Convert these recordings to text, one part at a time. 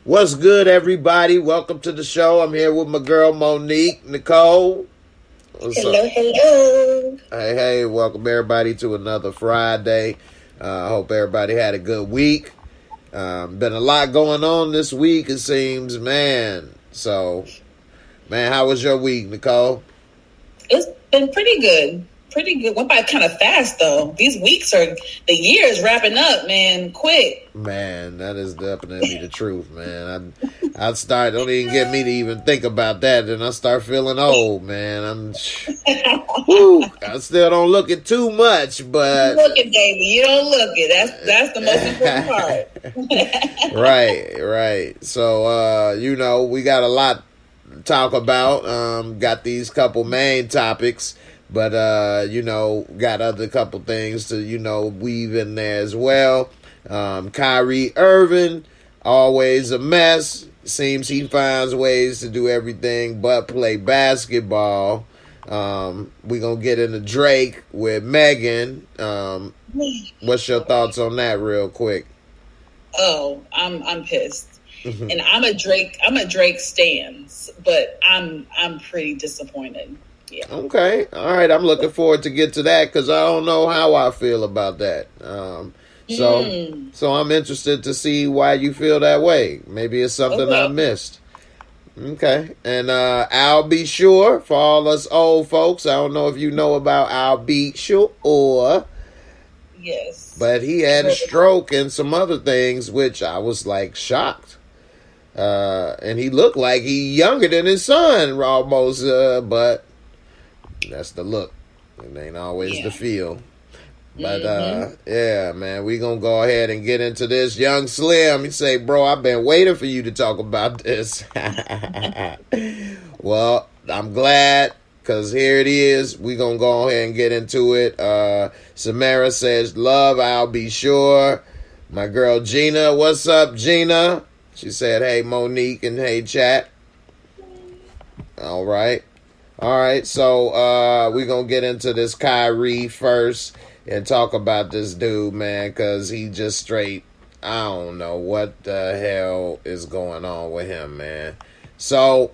What's good, everybody? Welcome to the show. I'm here with my girl, Monique, Nicole. Hello, hello. Hey, welcome everybody to another Friday. I hope everybody had a good week. Been a lot going on this week, it seems, man. So, man, how was your week, Nicole? It's been pretty good. Pretty good. Went by kind of fast, though. These weeks the year is wrapping up, man, quick. Man, that is definitely the truth, man. Don't even get me to even think about that, and I start feeling old, man. I still don't look it too much, but... You look it, baby. You don't look it. That's the most important part. Right. So, we got a lot to talk about. Got these couple main topics. But, got other couple things to, weave in there as well. Kyrie Irving, always a mess. Seems he finds ways to do everything but play basketball. We're going to get into Drake with Megan. What's your thoughts on that real quick? Oh, I'm pissed. And I'm a Drake stan, but I'm pretty disappointed. Yeah. Okay. All right. I'm looking forward to get to that because I don't know how I feel about that. So I'm interested to see why you feel that way. Maybe it's something I missed. Okay. And I'll be sure for all us old folks. I don't know if you know about I'll be sure. Yes. But he had a stroke and some other things, which I was like shocked. And he looked like he younger than his son almost, but that's the look. It ain't always the feel. But, man, we going to go ahead and get into this. Young Slim, you say, bro, I've been waiting for you to talk about this. Well, I'm glad because here it is. We going to go ahead and get into it. Samara says, love, I'll be sure. My girl Gina, what's up, Gina? She said, hey, Monique, and hey, chat. All right, so we're going to get into this Kyrie first and talk about this dude, man, because he just straight, I don't know what the hell is going on with him, man. So,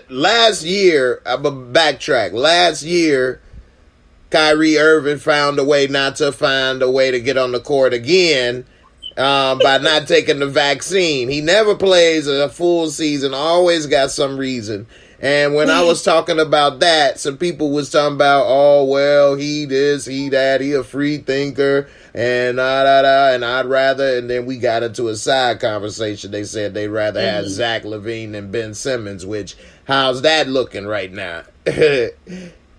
last year, I'm going to backtrack. Last year, Kyrie Irving found a way not to find a way to get on the court again. By not taking the vaccine. He never plays a full season, always got some reason. And when I was talking about that, some people was talking about, oh, well, he this, he that, he a free thinker, and and I'd rather, and then we got into a side conversation. They said they'd rather have Zach LaVine than Ben Simmons, which, how's that looking right now?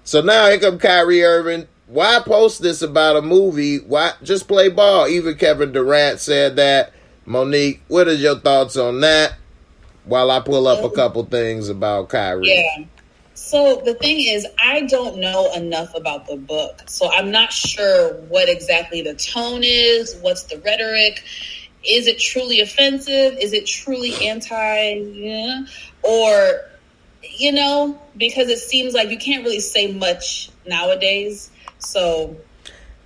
So now here come Kyrie Irving. Why post this about a movie? Why just play ball? Even Kevin Durant said that. Monique, what are your thoughts on that? While I pull up a couple things about Kyrie. Yeah. So the thing is, I don't know enough about the book. So I'm not sure what exactly the tone is. What's the rhetoric? Is it truly offensive? Is it truly anti? Yeah. Or, because it seems like you can't really say much nowadays. So,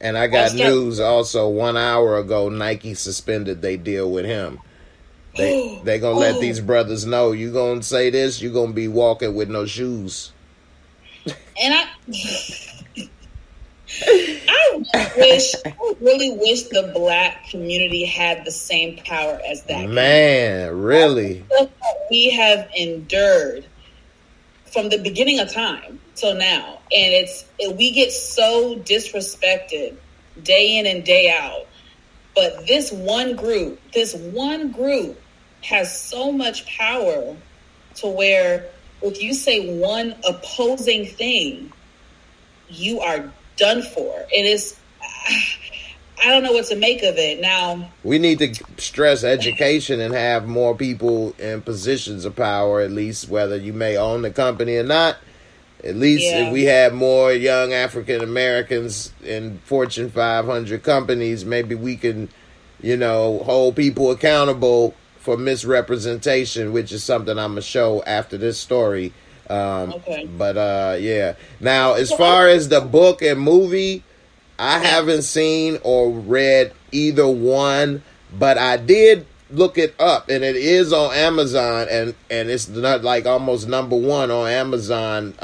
and I got news also 1 hour ago, Nike suspended their deal with him. They gonna let these brothers know you gonna say this, you gonna be walking with no shoes. And I really wish the black community had the same power as that. Man, really? We have endured from the beginning of time till now. And we get so disrespected day in and day out. But this one group has so much power to where if you say one opposing thing, you are done for. I don't know what to make of it. Now, we need to stress education and have more people in positions of power, at least whether you may own the company or not. At least if we had more young African Americans in Fortune 500 companies, maybe we can, hold people accountable for misrepresentation, which is something I'm going to show after this story. Okay. But yeah. Now, as far as the book and movie, I haven't seen or read either one, but I did look it up, and it is on Amazon, and it's not like almost number one on Amazon.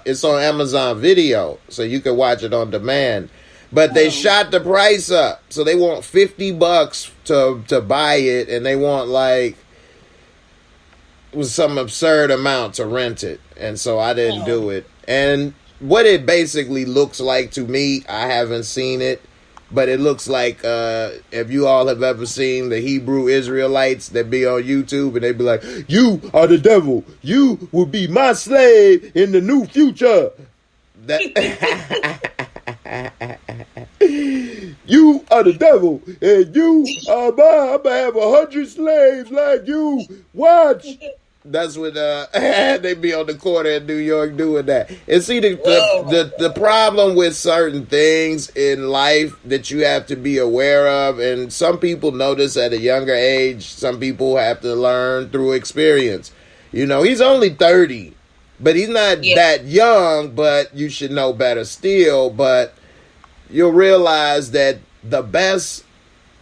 It's on Amazon Video, so you can watch it on demand. But they shot the price up, so they want $50 to buy it, and they want like some absurd amount to rent it, and so I didn't do it. And what it basically looks like to me, I haven't seen it, but it looks like if you all have ever seen the Hebrew Israelites that be on YouTube, and they be like, "You are the devil. You will be my slave in the new future." That you are the devil, and you are mine. I'm gonna have 100 slaves like you. Watch. That's what they be on the corner in New York doing that. And see, the problem with certain things in life that you have to be aware of, and some people know this at a younger age, some people have to learn through experience. You know, he's only 30, but he's not that young, but you should know better still. But you'll realize that the best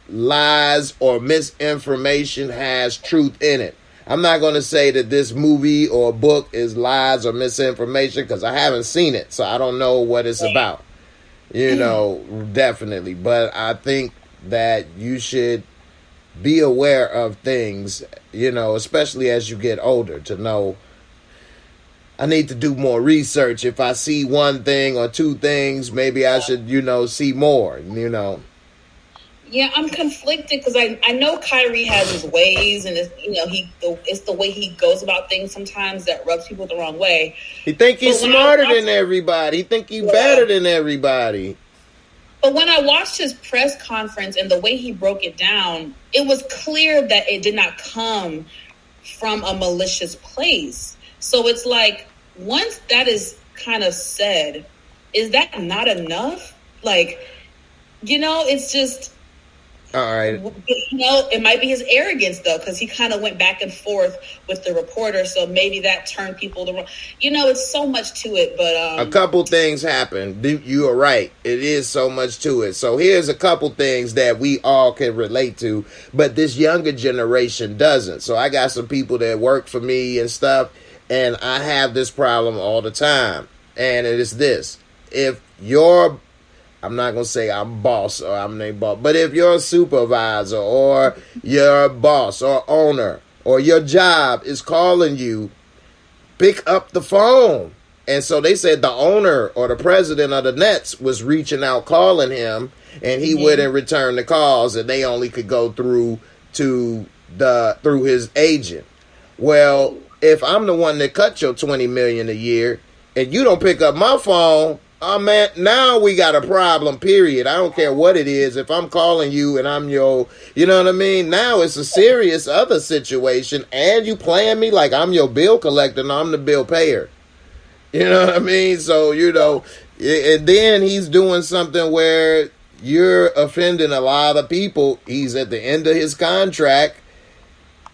lies or misinformation has truth in it. I'm not going to say that this movie or book is lies or misinformation because I haven't seen it, so I don't know what it's about. You know, definitely. But I think that you should be aware of things, you know, especially as you get older, to know I need to do more research. If I see one thing or two things, maybe I should, you know, see more, you know. Yeah, I'm conflicted because I know Kyrie has his ways, and it's, you know, it's the way he goes about things sometimes that rubs people the wrong way. He think he's smarter than everybody. He think he's better than everybody. But when I watched his press conference and the way he broke it down, it was clear that it did not come from a malicious place. So it's like, once that is kind of said, is that not enough? Like, you know, it's just... All right. You know, it might be his arrogance, though, because he kind of went back and forth with the reporter. So maybe that turned people the wrong. You know, it's so much to it. But a couple things happened. You are right. It is so much to it. So here's a couple things that we all can relate to, but this younger generation doesn't. So I got some people that work for me and stuff, and I have this problem all the time. And it is this. If you're... I'm not going to say I'm boss or I'm named boss, but if you're a supervisor or your boss or owner or your job is calling you, pick up the phone. And so they said the owner or the president of the Nets was reaching out, calling him, and he wouldn't return the calls, and they only could go through his agent. Well, if I'm the one that cut your $20 million a year and you don't pick up my phone, oh, man, now we got a problem, period. I don't care what it is. If I'm calling you and I'm your, you know what I mean? Now it's a serious other situation, and you playing me like I'm your bill collector and I'm the bill payer. You know what I mean? So, you know, and then he's doing something where you're offending a lot of people. He's at the end of his contract.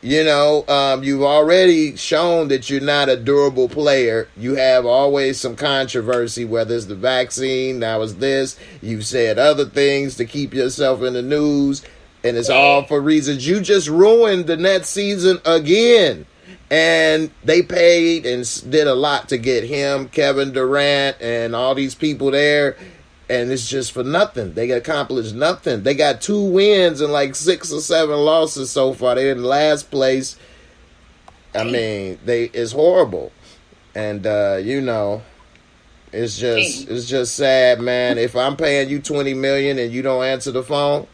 You know, you've already shown that you're not a durable player. You have always some controversy, whether it's the vaccine, now it's this. You've said other things to keep yourself in the news, and it's all for reasons. You just ruined the Nets season again. And they paid and did a lot to get him, Kevin Durant, and all these people there. And it's just for nothing. They accomplished nothing. They got 2 wins and like 6 or 7 losses so far. They're in last place. I mean, it's horrible. And you know, it's just sad, man. If I'm paying you $20 million and you don't answer the phone,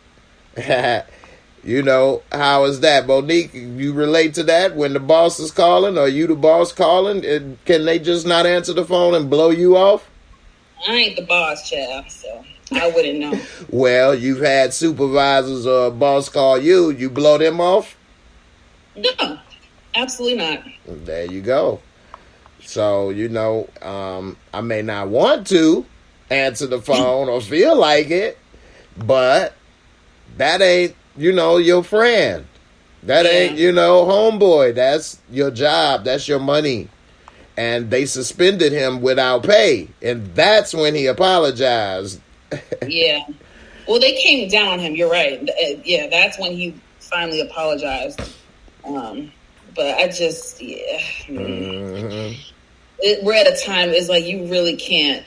you know, how is that, Monique? You relate to that when the boss is calling, or you the boss calling? Can they just not answer the phone and blow you off? I ain't the boss, child, so I wouldn't know. Well, you've had supervisors or a boss call you. You blow them off? No, absolutely not. There you go. So, you know, I may not want to answer the phone or feel like it, but that ain't, you know, your friend. That ain't, you know, homeboy. That's your job. That's your money. and they suspended him without pay, and that's when he apologized. Yeah. Well, they came down on him. You're right. Yeah, that's when he finally apologized. But I just, we're at a time, it's like you really can't.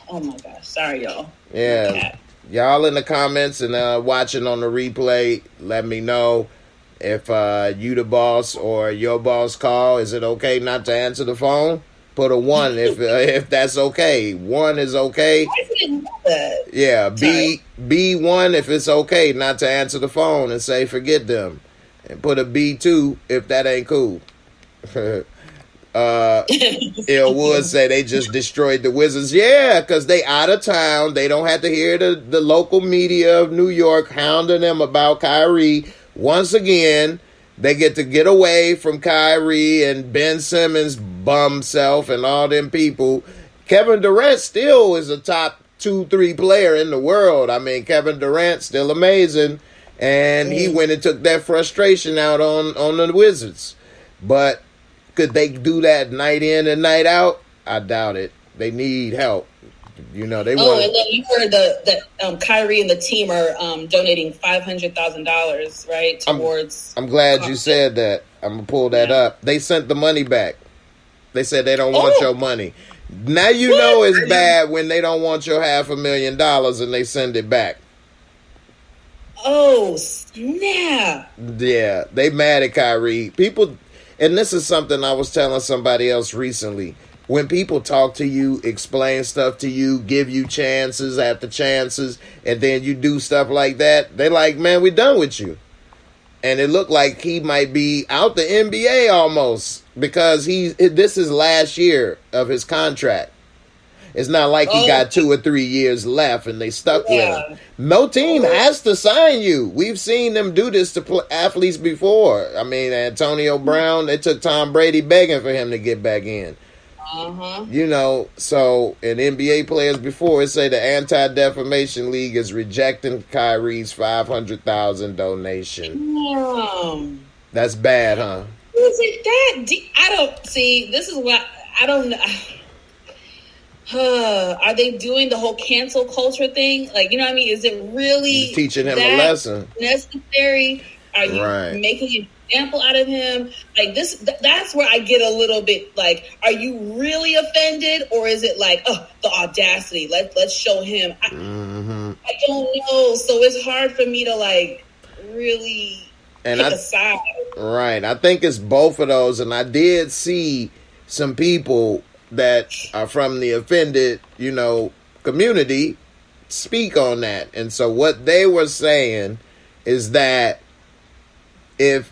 Oh my gosh. Sorry, y'all. Yeah. Y'all in the comments and watching on the replay, let me know if you the boss or your boss call. Is it okay not to answer the phone? Put a 1 if that's okay. 1 is okay. I didn't know that. Yeah, B1 if it's okay not to answer the phone and say forget them. And put a B2 if that ain't cool. Il Wood said they just destroyed the Wizards. Yeah, because they out of town. They don't have to hear the local media of New York hounding them about Kyrie. Once again, they get away from Kyrie and Ben Simmons' bum self and all them people. Kevin Durant still is a top 2-3 player in the world. I mean, Kevin Durant still amazing. And he went and took that frustration out on the Wizards. But could they do that night in and night out? I doubt it. They need help. You know, they want. And then you heard that Kyrie and the team are donating $500,000, right? Towards. I'm glad you said that. I'm gonna pull that up. They sent the money back. They said they don't want your money. Now you know it's bad when they don't want your $500,000 and they send it back. Oh snap! Yeah, they mad at Kyrie. People, and this is something I was telling somebody else recently. When people talk to you, explain stuff to you, give you chances after chances, and then you do stuff like that, they like, man, we done with you. And it looked like he might be out the NBA almost because this is last year of his contract. It's not like he got 2 or 3 years left and they stuck with him. No team has to sign you. We've seen them do this to athletes before. I mean, Antonio Brown, they took Tom Brady begging for him to get back in. You know, so in NBA players before, it say the Anti-Defamation League is rejecting Kyrie's $500,000 donation. That's bad, huh? Is it that deep? I don't see. This is what I don't know. Are they doing the whole cancel culture thing? Like, you know what I mean? Is it really teaching him a lesson necessary? Are you making an example out of him? Like this, that's where I get a little bit like, are you really offended, or is it like, oh, the audacity? Let's show him. I don't know. So it's hard for me to like really pick a side. Right. I think it's both of those, and I did see some people that are from the offended, you know, community speak on that. And so what they were saying is that if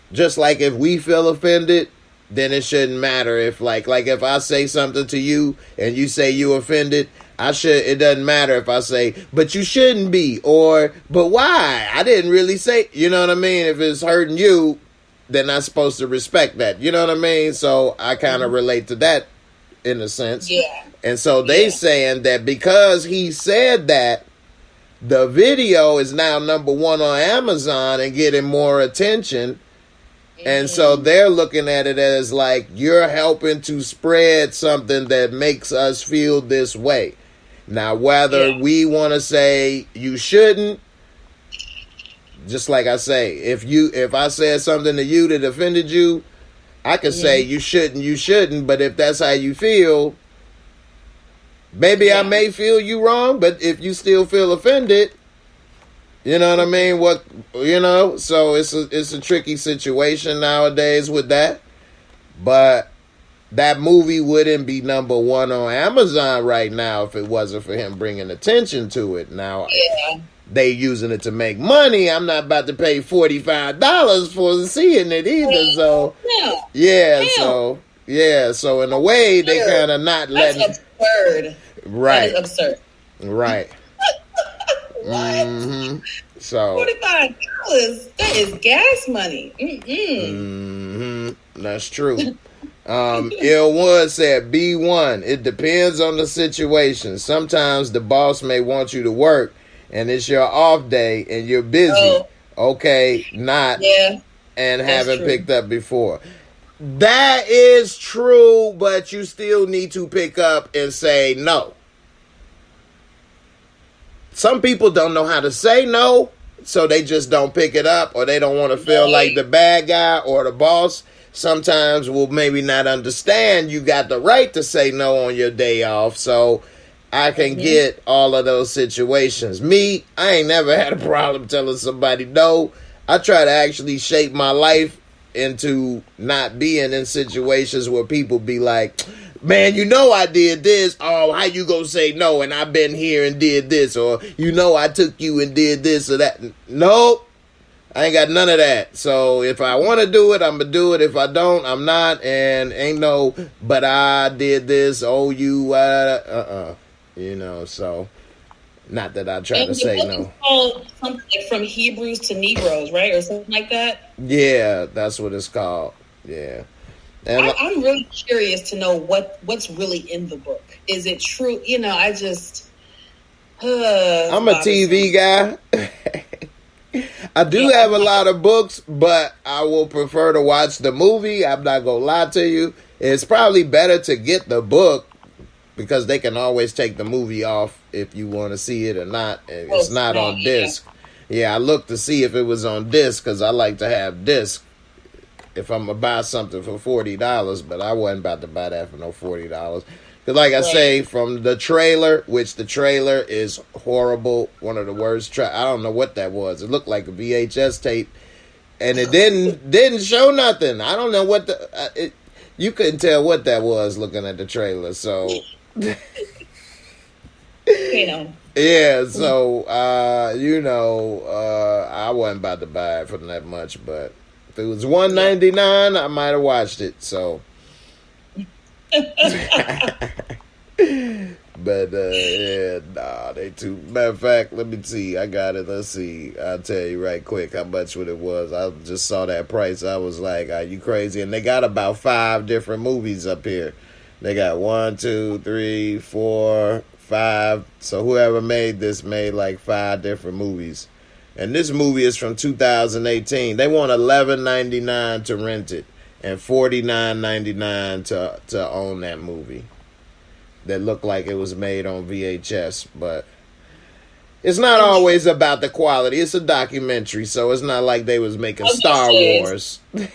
we feel offended, then it shouldn't matter if like if I say something to you and you say you offended, it doesn't matter if I say, but you shouldn't be, or, but why? I didn't really say, you know what I mean? If it's hurting you, then I'm supposed to respect that. You know what I mean? So I kind of relate to that in a sense. Yeah. And so they saying that because he said that, the video is now number 1 on Amazon and getting more attention. And so they're looking at it as like, you're helping to spread something that makes us feel this way. Now, whether we want to say you shouldn't, just like I say, if I said something to you that offended you, I could say you shouldn't, but if that's how you feel, maybe I may feel you wrong, but if you still feel offended, you know what I mean? So it's a tricky situation nowadays with that. But that movie wouldn't be number 1 on Amazon right now if it wasn't for him bringing attention to it. Now, they using it to make money. I'm not about to pay $45 for seeing it either. So, so in a way, they kind of not letting. That's absurd. Right. That is absurd. Right. So $45. That is gas money. That's true. Il Wood said B1. It depends on the situation. Sometimes the boss may want you to work, and it's your off day, and you're busy. Okay, not and haven't picked up before. That is true, but you still need to pick up and say no. Some people don't know how to say no, so they just don't pick it up, or they don't want to feel like the bad guy or the boss. Sometimes will maybe not understand you got the right to say no on your day off. So I can get all of those situations. Me, I ain't never had a problem telling somebody no. I try to actually shape my life into not being in situations where people be like, man, you know I did this. Oh, how you gonna say no? And I've been here and did this. Or, you know I took you and did this or that. Nope. I ain't got none of that. So if I want to do it, I'm going to do it. If I don't, I'm not. And ain't no, but I did this. Oh, you, you know, so not that I try to say no. It's called something like From Hebrews to Negroes, right? Or something like that? Yeah, that's what it's called. Yeah. And I'm really curious to know what's really in the book. Is it true? You know, I just... I'm a TV guy. I do have a lot of books, but I will prefer to watch the movie. I'm not going to lie to you. It's probably better to get the book because they can always take the movie off if you want to see it or not. It's not on disc. Yeah, I looked to see if it was on disc because I like to have disc if I'm going to buy something for $40, but I wasn't about to buy that for no $40. Because like I say, from the trailer, which the trailer is horrible, one of the worst. I don't know what that was. It looked like a VHS tape, and it didn't show nothing. I don't know what you couldn't tell what that was looking at the trailer. So, yeah. So I wasn't about to buy it for that much, but if it was $1.99, I might have watched it. So. But they too. Matter of fact, let me see. I got it. Let's see. I'll tell you right quick how much what it was. I just saw that price. I was like, "Are you crazy?" And they got about 5 different movies up here. They got 1, 2, 3, 4, 5. So whoever made this made like 5 different movies. And this movie is from 2018. They want $11.99 to rent it and $49.99 to own that movie. That looked like it was made on VHS, but it's not always about the quality. It's a documentary, so it's not like they was making Star Wars. Is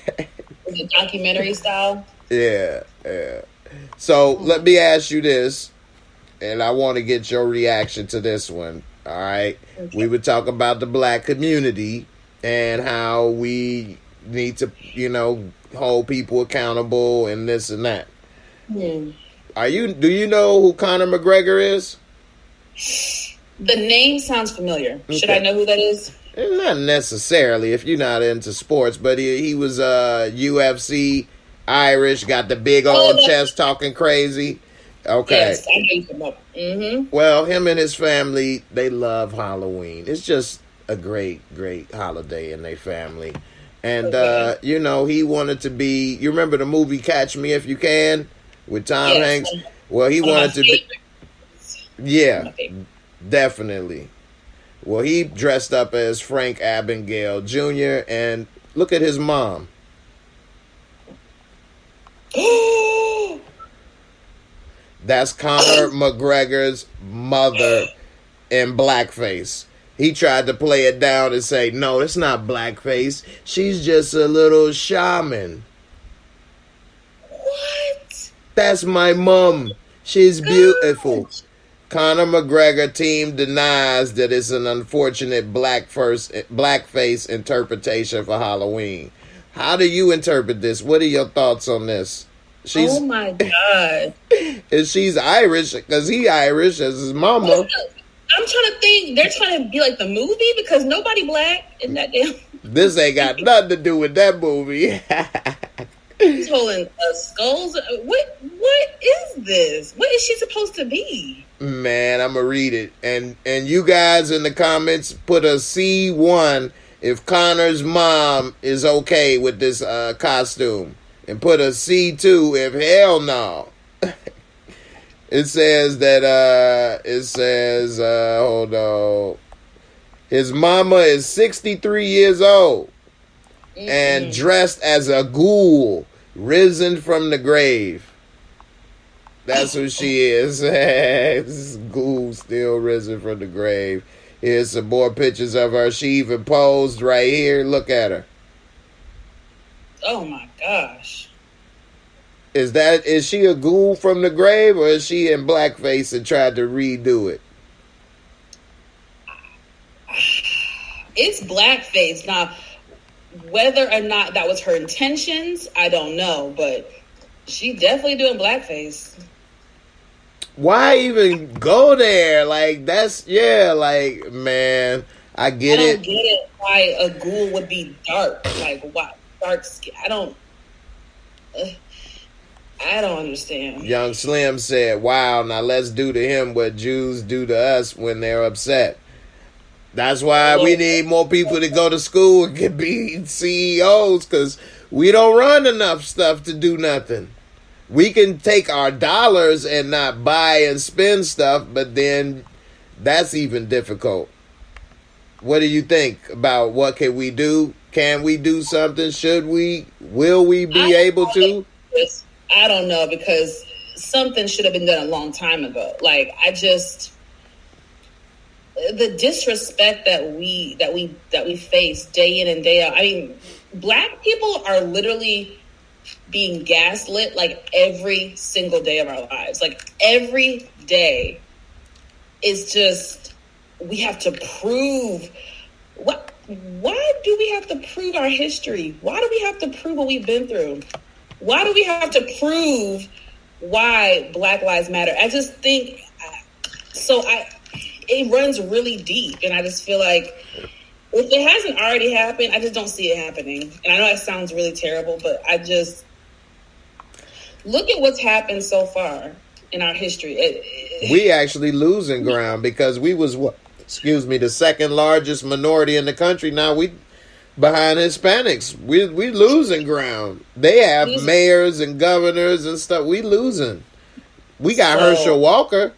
it documentary style? Yeah. So let me ask you this, and I want to get your reaction to this one. All right, we would talk about the black community and how we need to, hold people accountable and this and that. Hmm. Do you know who Conor McGregor is? The name sounds familiar. Okay. Should I know who that is? Not necessarily if you're not into sports, but he was UFC Irish, got the big old chest, talking crazy. Okay. Yes, I know him up. Mm-hmm. Well, him and his family, they love Halloween. It's just a great, great holiday in their family. And, he wanted to be... You remember the movie Catch Me If You Can with Tom Hanks? Well, he wanted to be... Yeah, definitely. Well, he dressed up as Frank Abagnale Jr. and look at his mom. That's Conor McGregor's mother in blackface. He tried to play it down and say, no, it's not blackface. She's just a little shaman. What? That's my mom. She's beautiful. Conor McGregor team denies that it's an unfortunate blackface interpretation for Halloween. How do you interpret this? What are your thoughts on this? Oh my God. And she's Irish because he Irish as his mama. I'm trying to think. They're trying to be like the movie because nobody black in that damn. This ain't got nothing to do with that movie. He's holding skulls. What is this? What is she supposed to be? Man, I'm gonna read it, and you guys in the comments put a C1 if Conor's mom is okay with this costume, and put a C2 if hell no. It says that hold on, his mama is 63 years old and dressed as a ghoul. risen from the grave. That's who she is. This is Ghoul still risen from the grave. Here's some more pictures of her. She even posed right here. Look at her. Oh my gosh. Is she a ghoul from the grave, or is she in blackface and tried to redo it? It's blackface. Now, whether or not that was her intentions, I don't know, but she definitely doing blackface. Why even go there? Like, that's, yeah, like, man, I get it. I don't get it why a ghoul would be dark. Like, why dark skin? I don't understand. Young Slim said, wow, now let's do to him what Jews do to us when they're upset. That's why we need more people to go to school and get be CEOs, because we don't run enough stuff to do nothing. We can take our dollars and not buy and spend stuff, but then that's even difficult. What do you think about what can we do? Can we do something? Should we? Will we be able to? I don't know, because something should have been done a long time ago. Like, the disrespect that we face day in and day out. I mean, Black people are literally being gaslit like every single day of our lives. Like, every day is just, we have to prove what. Why do we have to prove our history? Why do we have to prove what we've been through? Why do we have to prove why Black Lives Matter? I just think it runs really deep, and I just feel like if it hasn't already happened, I just don't see it happening. And I know that sounds really terrible, but I just look at what's happened so far in our history. We actually losing ground, because we was the second largest minority in the country. Now we behind Hispanics. We losing ground. They have mayors and governors and stuff. We losing. We got Herschel Walker.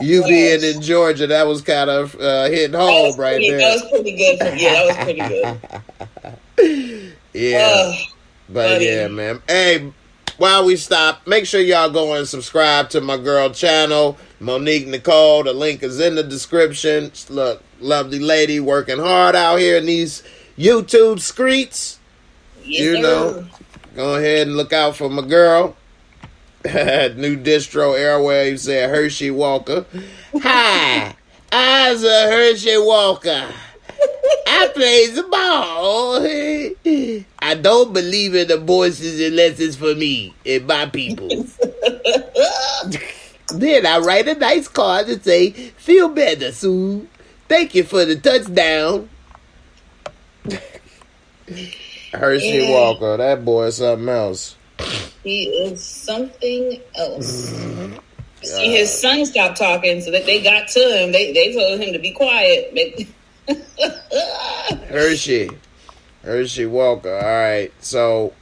You being in Georgia, that was kind of hitting home right there. That was pretty good. That was pretty good. Yeah. But buddy. Yeah, man. Hey, while we stop, make sure y'all go and subscribe to my girl channel, Monique Nicole. The link is in the description. Look, lovely lady working hard out here in these YouTube streets. Yes, sir. Go ahead and look out for my girl. New distro Airwaves said Hershey Walker. Hi, I's a Hershey Walker. I plays the ball. I don't believe in the voices unless it's for me and my people. Then I write a nice card and say, feel better, Sue. Thank you for the touchdown. Hershey Walker, that boy is something else. He is something else. See, his son stopped talking, so that they got to him. They told him to be quiet. Hershey Walker. All right, so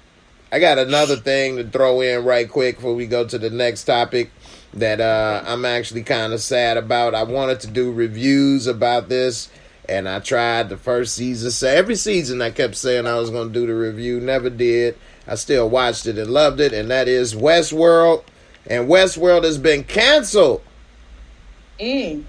I got another thing to throw in right quick before we go to the next topic that I'm actually kind of sad about. I wanted to do reviews about this, and I tried the first season. So every season I kept saying I was going to do the review, never did. I still watched it and loved it, and that is Westworld. And Westworld has been canceled. I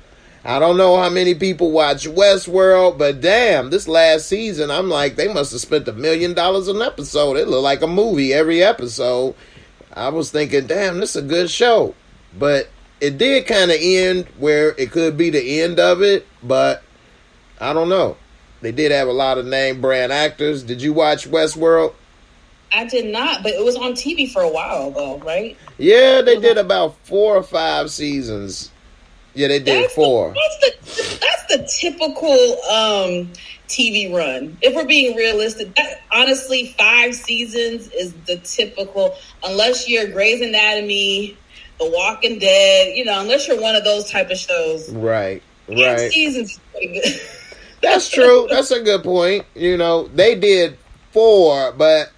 don't know how many people watch Westworld, but damn, this last season, I'm like, they must have spent $1 million an episode. It looked like a movie every episode. I was thinking, damn, this is a good show. But it did kind of end where it could be the end of it, but I don't know. They did have a lot of name brand actors. Did you watch Westworld? I did not, but it was on TV for a while, though, right? Yeah, they did about 4 or 5 seasons. Yeah, they did 4. That's the typical TV run. If we're being realistic, honestly, 5 seasons is the typical, unless you're Grey's Anatomy, The Walking Dead, unless you're one of those type of shows. Right. 5 seasons is pretty good. That's true. That's a good point. They did 4, but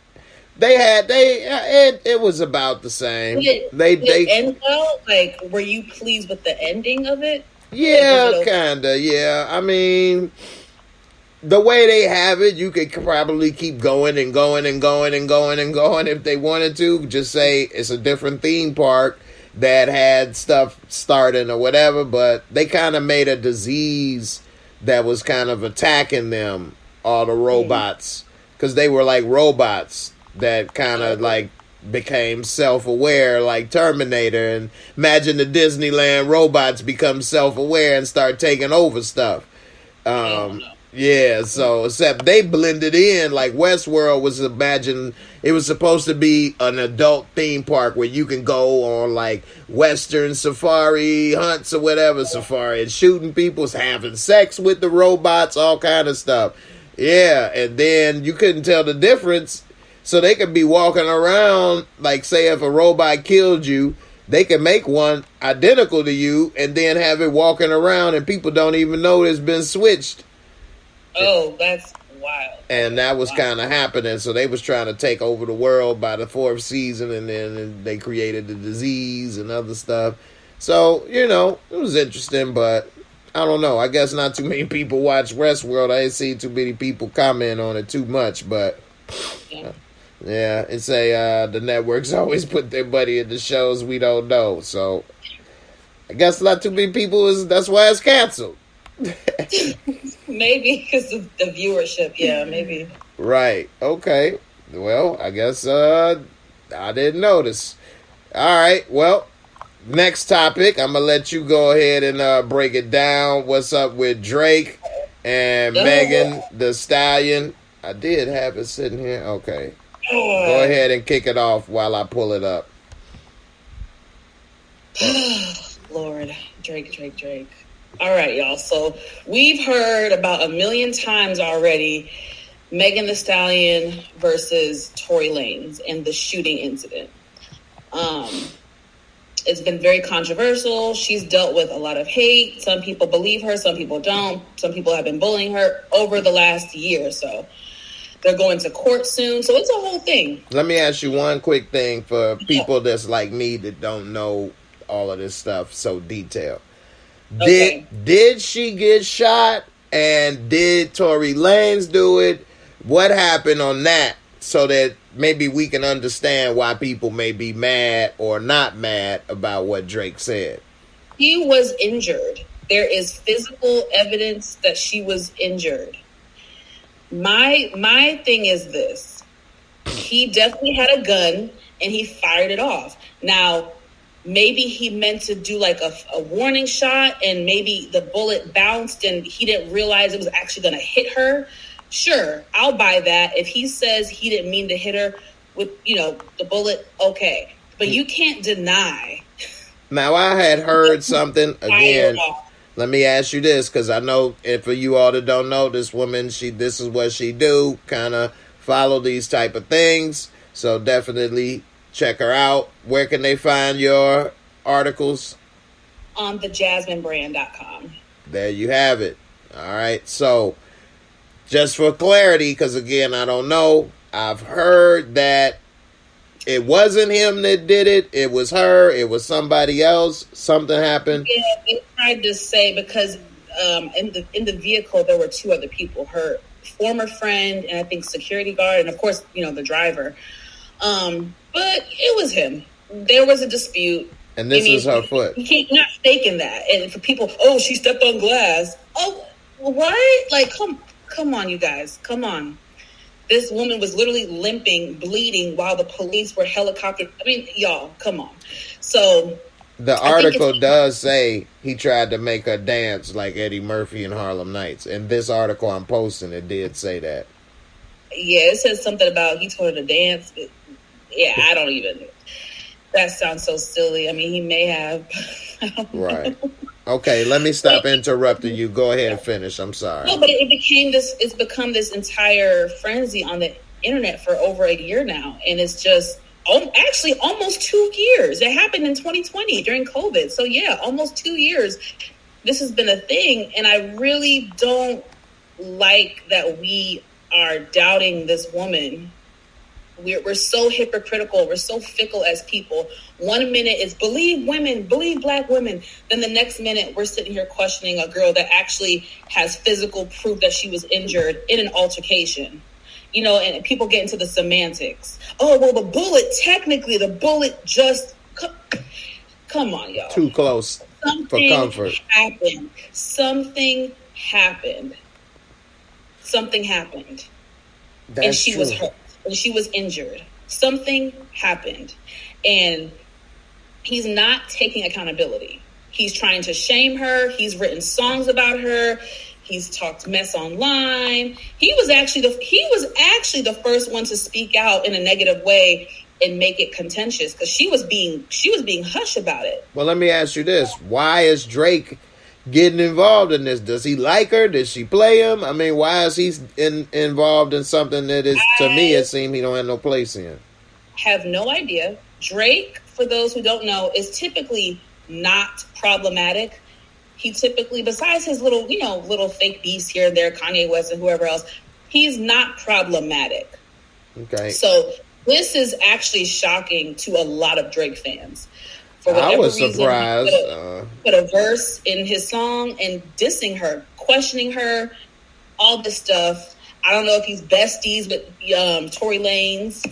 It was about the same. Did it end well? Like, were you pleased with the ending of it? Yeah, like, kinda. Yeah, I mean, the way they have it, you could probably keep going and going and going and going and going if they wanted to. Just say it's a different theme park that had stuff starting or whatever, but they kind of made a disease that was kind of attacking them, all the robots, because they were like robots that kind of like became self-aware, like Terminator. And imagine the Disneyland robots become self-aware and start taking over stuff. Yeah, so except they blended in. Like Westworld was, it was supposed to be an adult theme park where you can go on like Western safari hunts or whatever safari and shooting people, having sex with the robots, all kind of stuff. Yeah, and then you couldn't tell the difference. So they could be walking around, like say if a robot killed you, they can make one identical to you and then have it walking around and people don't even know it's been switched. Oh, that's wild. And that was kind of happening. So they was trying to take over the world by the 4th season, and then they created the disease and other stuff. So, you know, it was interesting, but I don't know. I guess not too many people watch Westworld. I ain't seen too many people comment on it too much, but yeah, it's the networks always put their money in the shows we don't know. So I guess not too many people, that's why it's canceled. Maybe because of the viewership. Yeah, maybe. Right. Okay. Well, I guess I didn't notice. All right. Well, next topic. I'm gonna let you go ahead and break it down. What's up with Drake and Megan the Stallion? I did have it sitting here. Okay. Go ahead and kick it off while I pull it up. Lord, Drake. All right, y'all. So we've heard about 1 million times already Megan the Stallion versus Tory Lanez and the shooting incident. It's been very controversial. She's dealt with a lot of hate. Some people believe her, some people don't. Some people have been bullying her over the last year or so. They're going to court soon, so it's a whole thing. Let me ask you one quick thing for people that's like me that don't know all of this stuff so detailed. Okay. Did she get shot, and did Tory Lanez do it? What happened on that, so that maybe we can understand why people may be mad or not mad about what Drake said? He was injured. There is physical evidence that she was injured. My thing is this. He definitely had a gun and he fired it off. Now, maybe he meant to do like a warning shot and maybe the bullet bounced and he didn't realize it was actually going to hit her. Sure, I'll buy that. If he says he didn't mean to hit her with, the bullet, okay. But you can't deny. Now, I had heard something, again, let me ask you this, because I know, if for you all that don't know, this woman, this is what she do, kind of follow these type of things. So definitely check her out. Where can they find your articles? On thejasminebrand.com. There you have it. All right. So just for clarity, because again, I don't know, I've heard that it wasn't him that did it. It was her. It was somebody else. Something happened. Yeah, they tried to say because in the vehicle there were 2 other people. Her former friend and I think security guard, and of course the driver. But it was him. There was a dispute. And this is her foot. You're not faking that. And for people, she stepped on glass. Oh, what? Like, come on, you guys. Come on. This woman was literally limping, bleeding while the police were helicoptered. I mean, y'all, come on. So the article does say he tried to make her dance like Eddie Murphy in Harlem Nights. In this article I'm posting, it did say that. Yeah, it says something about he told her to dance. But yeah, I don't even. That sounds so silly. I mean, he may have. Right. Okay, let me stop interrupting you. Go ahead and finish. I'm sorry. No, but it became this. It's become this entire frenzy on the internet for over a year now, and it's just actually almost 2 years. It happened in 2020 during COVID. So yeah, almost 2 years. This has been a thing, and I really don't like that we are doubting this woman We're so hypocritical. We're so fickle as people. 1 minute is believe women, believe black women. Then the next minute we're sitting here questioning a girl that actually has physical proof that she was injured in an altercation. You know, and people get into the semantics. Oh, well, technically the bullet just... Come on, y'all. Too close for comfort. Something happened. That's and she true. was hurt. And she was injured. Something happened. And he's not taking accountability. He's trying to shame her. He's written songs about her. He's talked mess online. He was actually the first one to speak out in a negative way and make it contentious, because she was being hush about it. Well, let me ask you this. Why is Drake getting involved in this? Does he like her? Does she play him? I mean, why is he involved in something that is, to me, it seems he don't have no place in? Have no idea. Drake, for those who don't know, is typically not problematic. He typically, besides his little fake beefs here and there, Kanye West and whoever else, he's not problematic. Okay. So this is actually shocking to a lot of Drake fans. For I was reason, surprised. Put a verse in his song and dissing her, questioning her, all this stuff. I don't know if he's besties with Tory Lanez.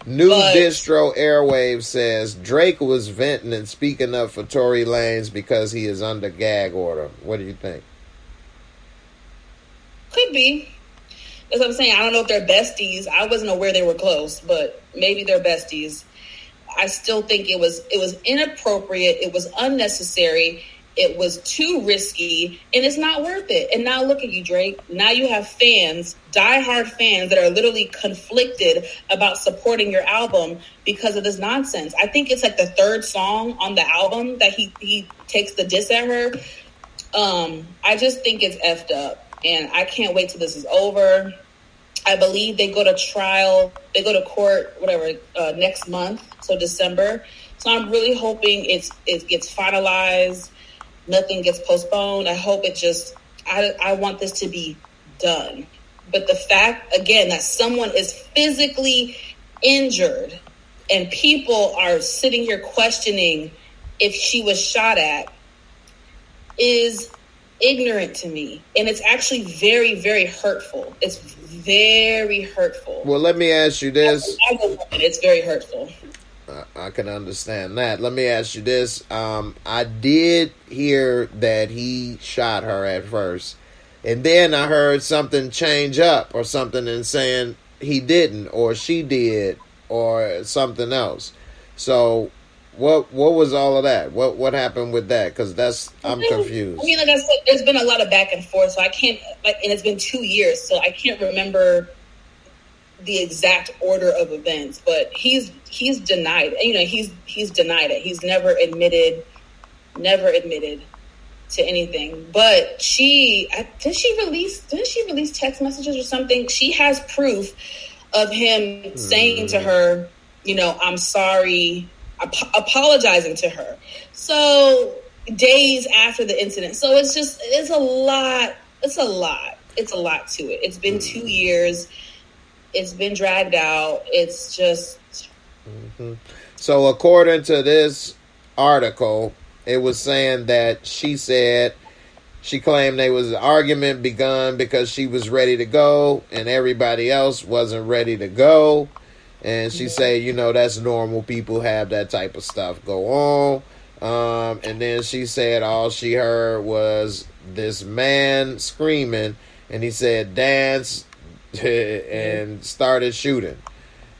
New Distro Airwaves says Drake was venting and speaking up for Tory Lanez because he is under gag order. What do you think? Could be. That's what I'm saying. I don't know if they're besties. I wasn't aware they were close, but maybe they're besties. I still think it was inappropriate. It was unnecessary. It was too risky, and it's not worth it. And now look at you, Drake. Now you have fans, diehard fans, that are literally conflicted about supporting your album because of this nonsense. I think it's like the third song on the album that he takes the diss at her. I just think it's effed up, and I can't wait till this is over. I believe they go to trial, they go to court, next month, so December. So I'm really hoping it gets finalized. Nothing gets postponed. I hope I want this to be done. But the fact, again, that someone is physically injured and people are sitting here questioning if she was shot at is ignorant to me. And it's actually very, very hurtful. It's very hurtful. Well, let me ask you this. It's very hurtful. I can understand that. Let me ask you this. I did hear that he shot her at first. And then I heard something change up or something and saying he didn't or she did or something else. So what was all of that? What happened with that? Because I'm confused. I mean, like I said, there's been a lot of back and forth. So I can't, and it's been 2 years. So I can't remember the exact order of events, but he's denied. He's denied it. He's never admitted to anything. But didn't she release text messages or something? She has proof of him saying to her, I'm sorry, apologizing to her. So days after the incident. So it's a lot to it. It's been 2 years. It's been dragged out. It's just... Mm-hmm. So according to this article, it was saying that she claimed there was an argument begun because she was ready to go and everybody else wasn't ready to go. And she said, that's normal. People have that type of stuff go on. And then she said all she heard was this man screaming, and he said, dance, and started shooting.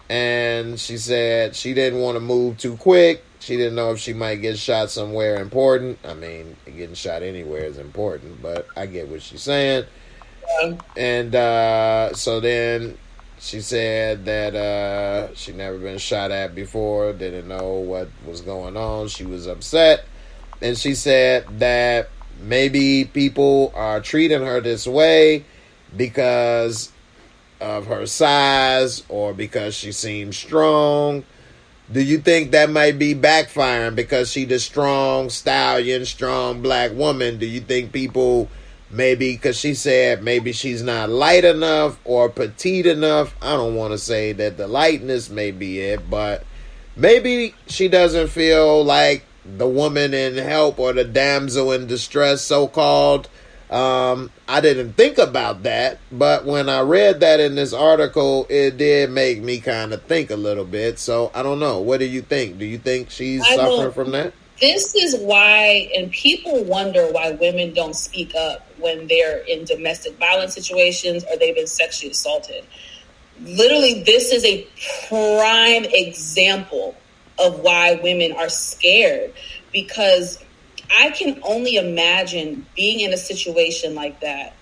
And she said she didn't want to move too quick. She didn't know if she might get shot somewhere important. I mean, getting shot anywhere is important, but I get what she's saying. And so then she said that she'd never been shot at before, didn't know what was going on. She was upset. And she said that maybe people are treating her this way because of her size or because she seems strong. Do you think that might be backfiring because she's the strong stallion, strong black woman? Do you think people Maybe because she said maybe she's not light enough or petite enough. I don't want to say that the lightness may be it, but maybe she doesn't feel like the woman in help or the damsel in distress, so-called. I didn't think about that, but when I read that in this article, it did make me kind of think a little bit. So I don't know. What do you think? Do you think she's suffering from that? This is why, and people wonder why women don't speak up when they're in domestic violence situations or they've been sexually assaulted. Literally, this is a prime example of why women are scared, because I can only imagine being in a situation like that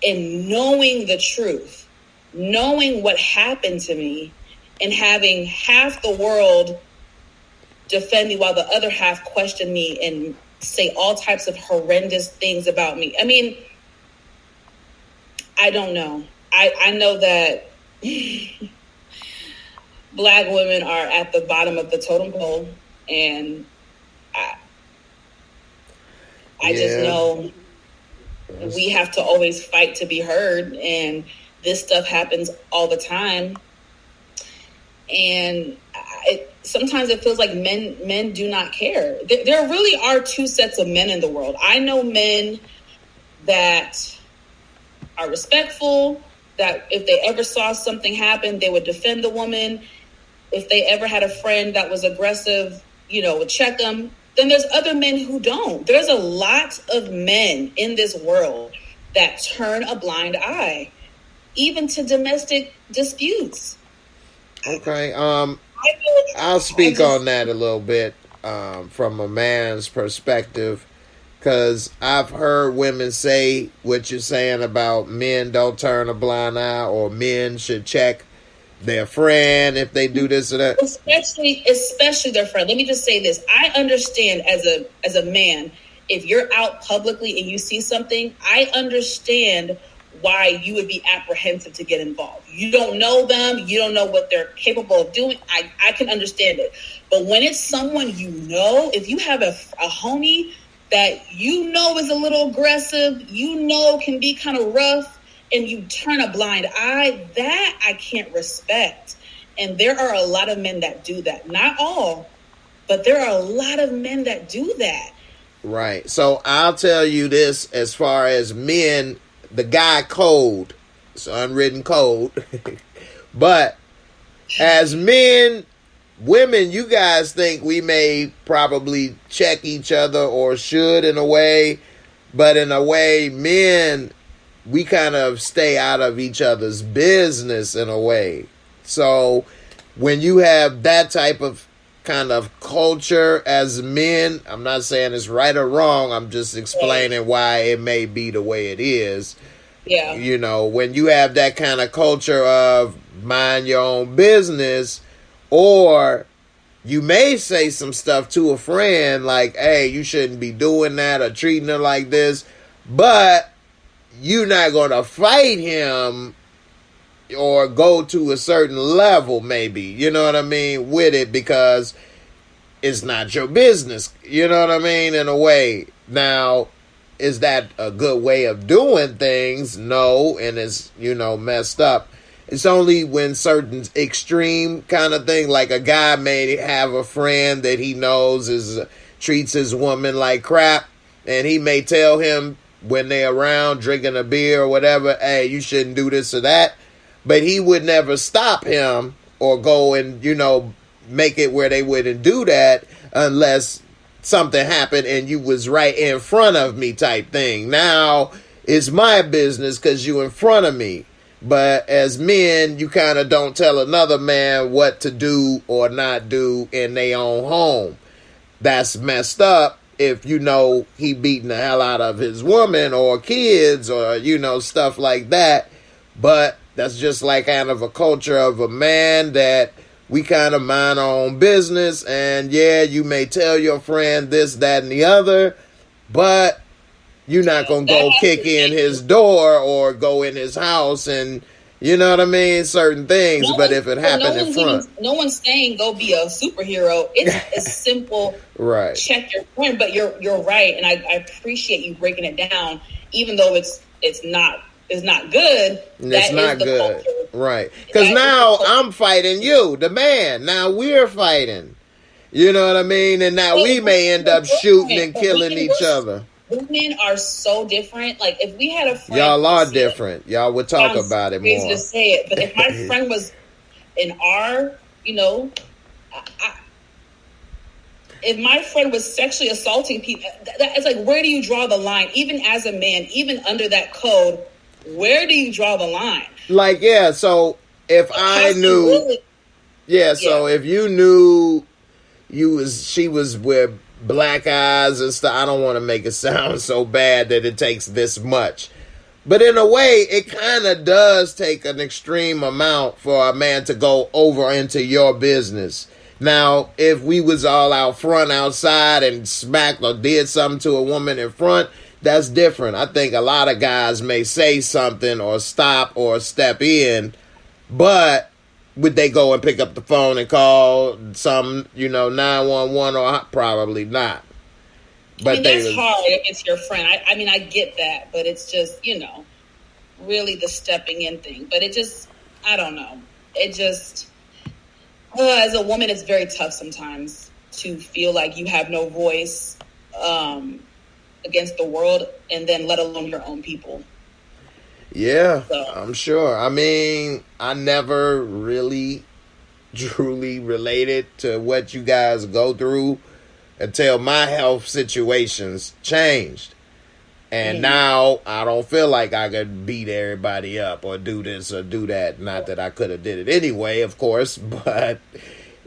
and knowing the truth, knowing what happened to me, and having half the world defend me while the other half question me and say all types of horrendous things about me. I mean, I don't know. I know that Black women are at the bottom of the totem pole, and I just know we have to always fight to be heard, and this stuff happens all the time. And sometimes it feels like men do not care. There really are two sets of men in the world. I know men that are respectful, that if they ever saw something happen, they would defend the woman. If they ever had a friend that was aggressive, would check them. Then there's other men who don't. There's a lot of men in this world that turn a blind eye, even to domestic disputes. Okay. I'll speak on that a little bit from a man's perspective, because I've heard women say what you're saying about men don't turn a blind eye, or men should check their friend if they do this or that. Especially their friend. Let me just say this. I understand as a man, if you're out publicly and you see something, I understand why you would be apprehensive to get involved. You don't know them. You don't know what they're capable of doing. I can understand it. But when it's someone if you have a homie that is a little aggressive, can be kind of rough, and you turn a blind eye, that I can't respect. And there are a lot of men that do that. Not all, but there are a lot of men that do that. Right. So I'll tell you this, as far as men, the guy code, it's unwritten code. But as men, women, you guys think we may probably check each other, or should in a way. But in a way, men, we kind of stay out of each other's business in a way. So when you have that type of kind of culture as men, I'm not saying it's right or wrong. I'm just explaining why it may be the way it is. Yeah. When you have that kind of culture of mind your own business, or you may say some stuff to a friend like, hey, you shouldn't be doing that or treating her like this, but you're not going to fight him or go to a certain level, maybe, you know what I mean, with it, because it's not your business, you know what I mean, in a way. Now, is that a good way of doing things? No, and it's, messed up. It's only when certain extreme kind of thing, like a guy may have a friend that he knows treats his woman like crap, and he may tell him when they're around drinking a beer or whatever, hey, you shouldn't do this or that. But he would never stop him or go and, make it where they wouldn't do that unless something happened and you was right in front of me type thing. Now it's my business because you in front of me. But as men, you kind of don't tell another man what to do or not do in their own home. That's messed up if he beating the hell out of his woman or kids or, stuff like that. But that's just like kind of a culture of a man that we kind of mind our own business. And yeah, you may tell your friend this, that, and the other, but you're not going to go kick in his door or go in his house and, you know what I mean? Certain things. But if it happened in front. No one's saying go be a superhero. It's a simple right. Check your friend. But you're right. And I appreciate you breaking it down. even though it's not good. It's not good, right? Because now I'm fighting you, the man. Now we're fighting. You know what I mean? And now we may end up shooting and killing each other. Women are so different. Like, if we had a friend... Y'all are different. Y'all would talk about it more. To say it, but if my friend was in our, if my friend was sexually assaulting people, it's like, where do you draw the line? Even as a man, even under that code, where do you draw the line? Like, yeah, so if I knew... So if you knew... she was with black eyes and stuff. I don't want to make it sound so bad that it takes this much. But in a way, it kind of does take an extreme amount for a man to go over into your business. Now, if we was all out front outside and smacked or did something to a woman in front, that's different. I think a lot of guys may say something or stop or step in, but... would they go and pick up the phone and call some, 911 or probably not? But that's hard if it's your friend. I mean, I get that, but it's just, really the stepping in thing. But it just, I don't know. It just, as a woman, it's very tough sometimes to feel like you have no voice against the world, and then let alone your own people. Yeah, so. I'm sure. I mean, I never really truly related to what you guys go through until my health situations changed. And now I don't feel like I could beat everybody up or do this or do that. Not that I could have did it anyway, of course. But,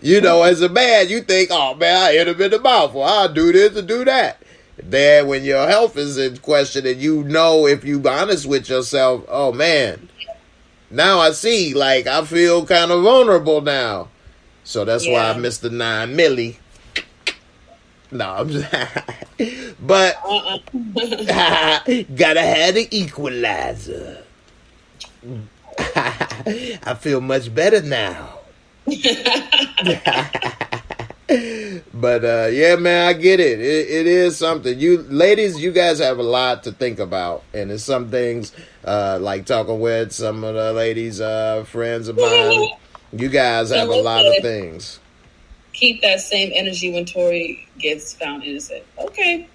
as a man, you think, oh, man, I hit him in the mouth. Or I'll do this and do that. Then when your health is in question and if you're honest with yourself, oh man, now I see, like, I feel kind of vulnerable now. So that's why I missed the 9 milli. No, I'm but gotta have the equalizer. I feel much better now. But yeah, man, I get it. It is something. You ladies, you guys have a lot to think about, and it's some things like talking with some of the ladies, friends of mine. You guys have a lot of things. Keep that same energy when Tori gets found innocent. Okay,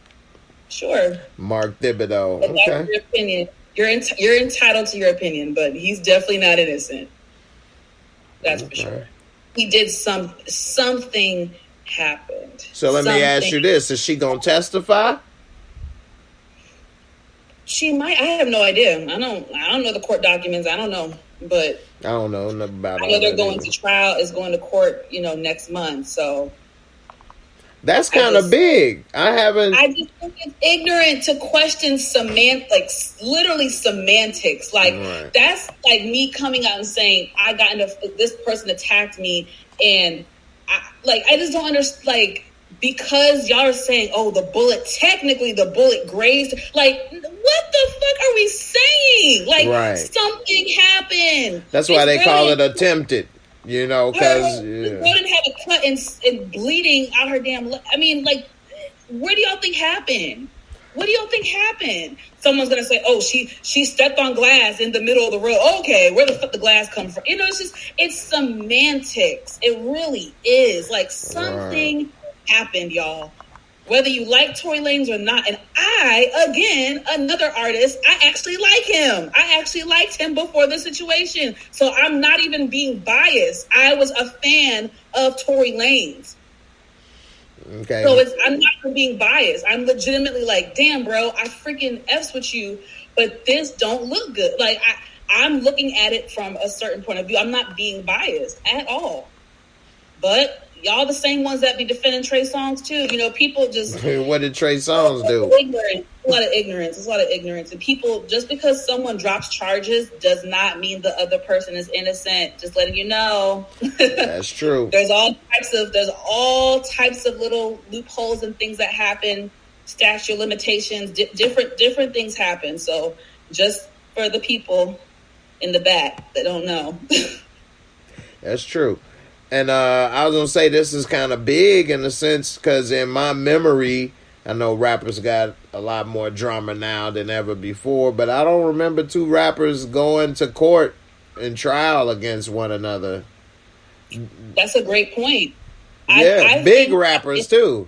sure. Mark Thibodeau. Okay, that's your opinion. You're entitled to your opinion, but he's definitely not innocent. That's for sure. He did something happened. So let me ask you this: is she gonna testify? She might. I have no idea. I don't know the court documents. I don't know, but I don't know nothing about. I know they're going to trial. It's going to court, next month. So that's kind of big. I just think it's ignorant to question literally semantics. Like that's like me coming out and saying I got into this person attacked me, and I just don't understand. Like, because y'all are saying, oh, the bullet grazed. Like, what the fuck are we saying? Like, something happened. That's why they call it attempted. Because the girl didn't have a cut and bleeding out her damn. I mean, like, where do y'all think happened? What do y'all think happened? Someone's gonna say, "Oh, she stepped on glass in the middle of the road." Okay, where the fuck the glass come from? It's semantics. It really is. Like, something happened, y'all. Whether you like Tory Lanez or not, and again, another artist, I actually like him. I actually liked him before the situation, so I'm not even being biased. I was a fan of Tory Lanez. Okay. So I'm not being biased. I'm legitimately like, damn, bro, I freaking F's with you, but this don't look good. Like, I'm looking at it from a certain point of view. I'm not being biased at all. But y'all the same ones that be defending Trey Songz too. People just... What did Trey Songz do? Ignorance. A lot of ignorance. It's a lot of ignorance. And people, just because someone drops charges does not mean the other person is innocent. Just letting you know. That's true. There's all types of little loopholes and things that happen. Statute of limitations, different things happen. So just for the people in the back that don't know. That's true. And I was going to say this is kind of big in a sense because in my memory, I know rappers got a lot more drama now than ever before, but I don't remember two rappers going to court and trial against one another. That's a great point. Yeah, I big rappers too.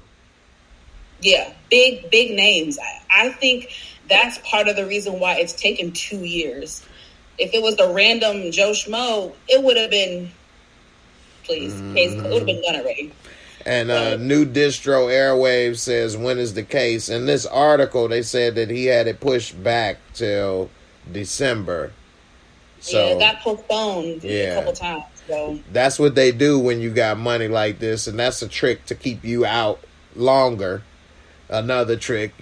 Yeah, big names. I think that's part of the reason why it's taken 2 years. If it was a random Joe Schmo, it would have been, case, it would have been done already. And New Distro Airwaves says, when is the case? In this article, they said that he had it pushed back till December. So, yeah, it got postponed a couple times. So that's what they do when you got money like this, and that's a trick to keep you out longer. Another trick,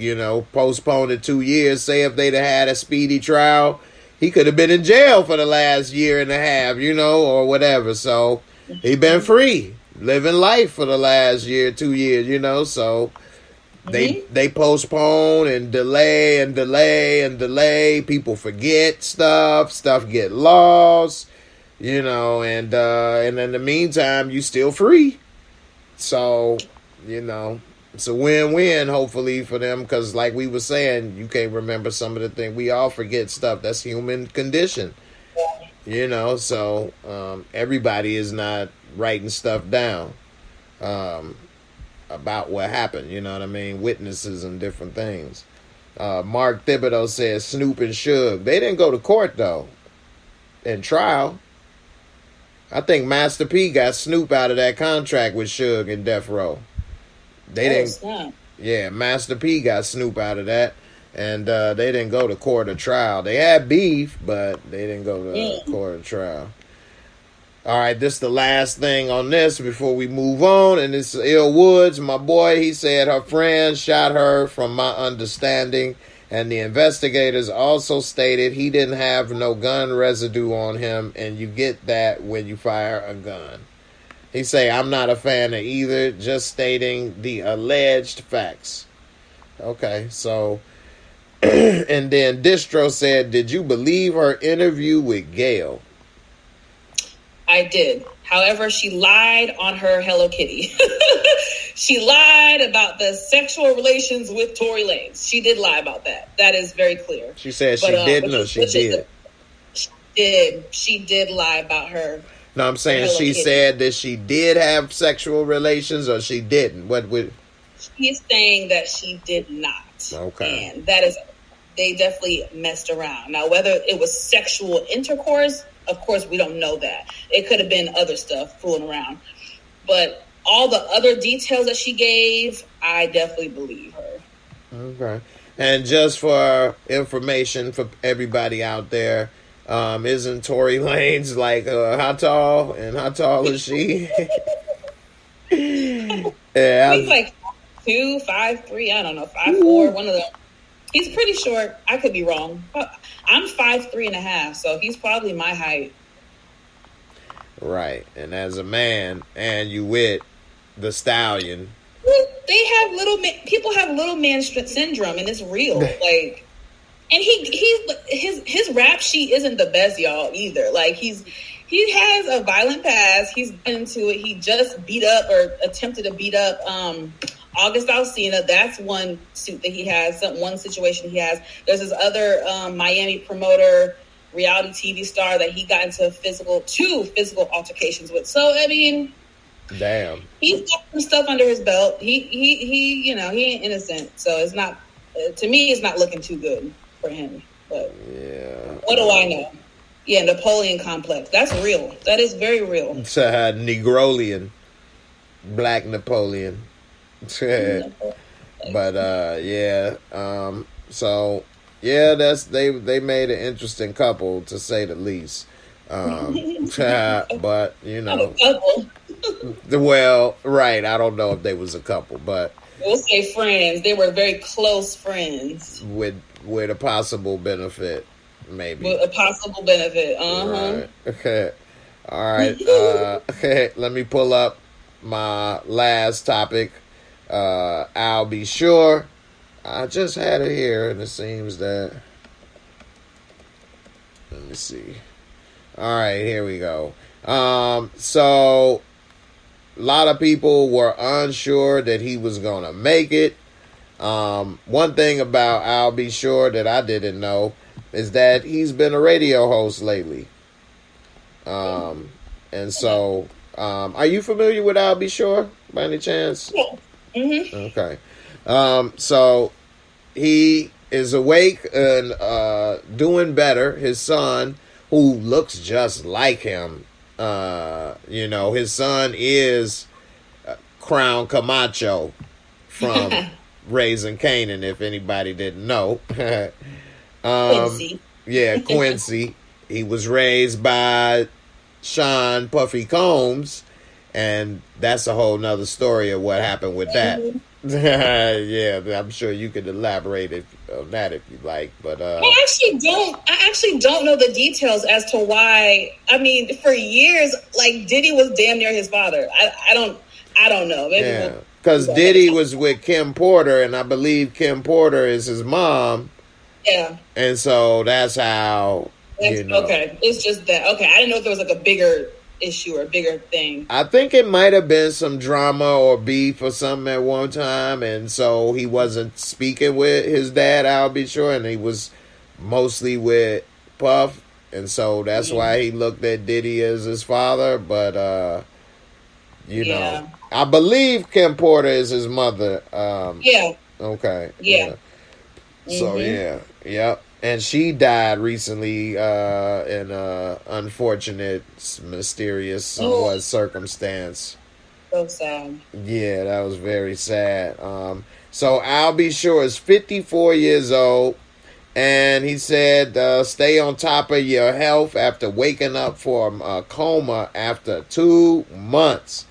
postpone it 2 years. Say if they'd have had a speedy trial, he could have been in jail for the last year and a half, or whatever. So he been free, living life for the last year, 2 years, so they postpone and delay and delay and delay. People forget stuff get lost, and in the meantime, you still free. So, it's a win-win, hopefully, for them, because like we were saying, you can't remember some of the things. We all forget stuff. That's human condition, so everybody is not writing stuff down about what happened, you know what I mean? Witnesses and different things. Mark Thibodeau says Snoop and Suge. They didn't go to court, though, in trial. I think Master P got Snoop out of that contract with Suge and Death Row. They didn't. Yeah, Master P got Snoop out of that, and they didn't go to court or trial. They had beef, but they didn't go to court or trial. All right, this is the last thing on this before we move on, and it's Ill Woods, my boy. He said her friend shot her, from my understanding, and the investigators also stated he didn't have no gun residue on him, and you get that when you fire a gun. He say, I'm not a fan of either, just stating the alleged facts. Okay, so, and then Distro said, did you believe her interview with Gayle? I did. However, she lied on her Hello Kitty. She lied about the sexual relations with Tory Lanez. She did lie about that. That is very clear. She said she didn't, or she did? She did. She did lie about her. No, I'm saying she said that she did have sexual relations, or she didn't. What would? She's saying that she did not. Okay. And that is, they definitely messed around. Now, whether it was sexual intercourse, of course, we don't know that. It could have been other stuff fooling around. But all the other details that she gave, I definitely believe her. Okay. And just for information for everybody out there, isn't Tory Lanez like how tall? And how tall is she? Yeah, he's like 2, 5'3", I don't know, 5'4", one of them. He's pretty short. I could be wrong. I'm 5'3.5", so he's probably my height. Right. And as a man, and you with the Stallion. Well, they have people have little man syndrome, and it's real. Like, and his rap sheet isn't the best, y'all, either. Like, he has a violent past. He's into it. He just beat up or attempted to beat up August Alsina. That's one suit that he has, one situation he has. There's this other Miami promoter, reality TV star that he got into two physical altercations with. So, I mean, damn, he's got some stuff under his belt. He ain't innocent. So it's not, to me, it's not looking too good for him. But yeah, what do I know? Yeah, Napoleon complex. That's real. That is very real. It's Negrolian, Black Napoleon. But yeah, so yeah, they made an interesting couple, to say the least. But well, right, I don't know if they was a couple, but we'll say friends. They were very close friends with a possible benefit, maybe. With a possible benefit. Right. Okay. All right. Okay, let me pull up my last topic. I'll be sure. I just had it here, and it seems that. Let me see. All right, here we go. So a lot of people were unsure that he was gonna make it. One thing about I'll Be Sure that I didn't know is that he's been a radio host lately. And so, are you familiar with I'll Be Sure by any chance? Yeah. Mm-hmm. Okay. So he is awake and doing better. His son, who looks just like him, his son is Crown Camacho from Raising Canaan, if anybody didn't know. Quincy. Yeah, Quincy. He was raised by Sean Puffy Combs, and that's a whole nother story of what happened with that. Yeah, I'm sure you could elaborate on that if you like, but I actually don't know the details as to why. I mean, for years, like Diddy was damn near his father. I don't know. Maybe yeah, because Diddy was with Kim Porter, and I believe Kim Porter is his mom. Yeah, and so that's how. Okay, it's just that. Okay, I didn't know if there was like a bigger issue or a bigger thing. I think it might have been some drama or beef or something at one time, and so he wasn't speaking with his dad, I'll Be Sure, and he was mostly with Puff, and so that's why he looked at Diddy as his father, but you know, I believe Kim Porter is his mother. Yeah. Okay. Yeah. So yep. And she died recently in a unfortunate, mysterious, somewhat circumstance. So sad. Yeah, that was very sad. So I'll Be Sure is 54 years old, and he said, stay on top of your health after waking up from a coma after 2 months.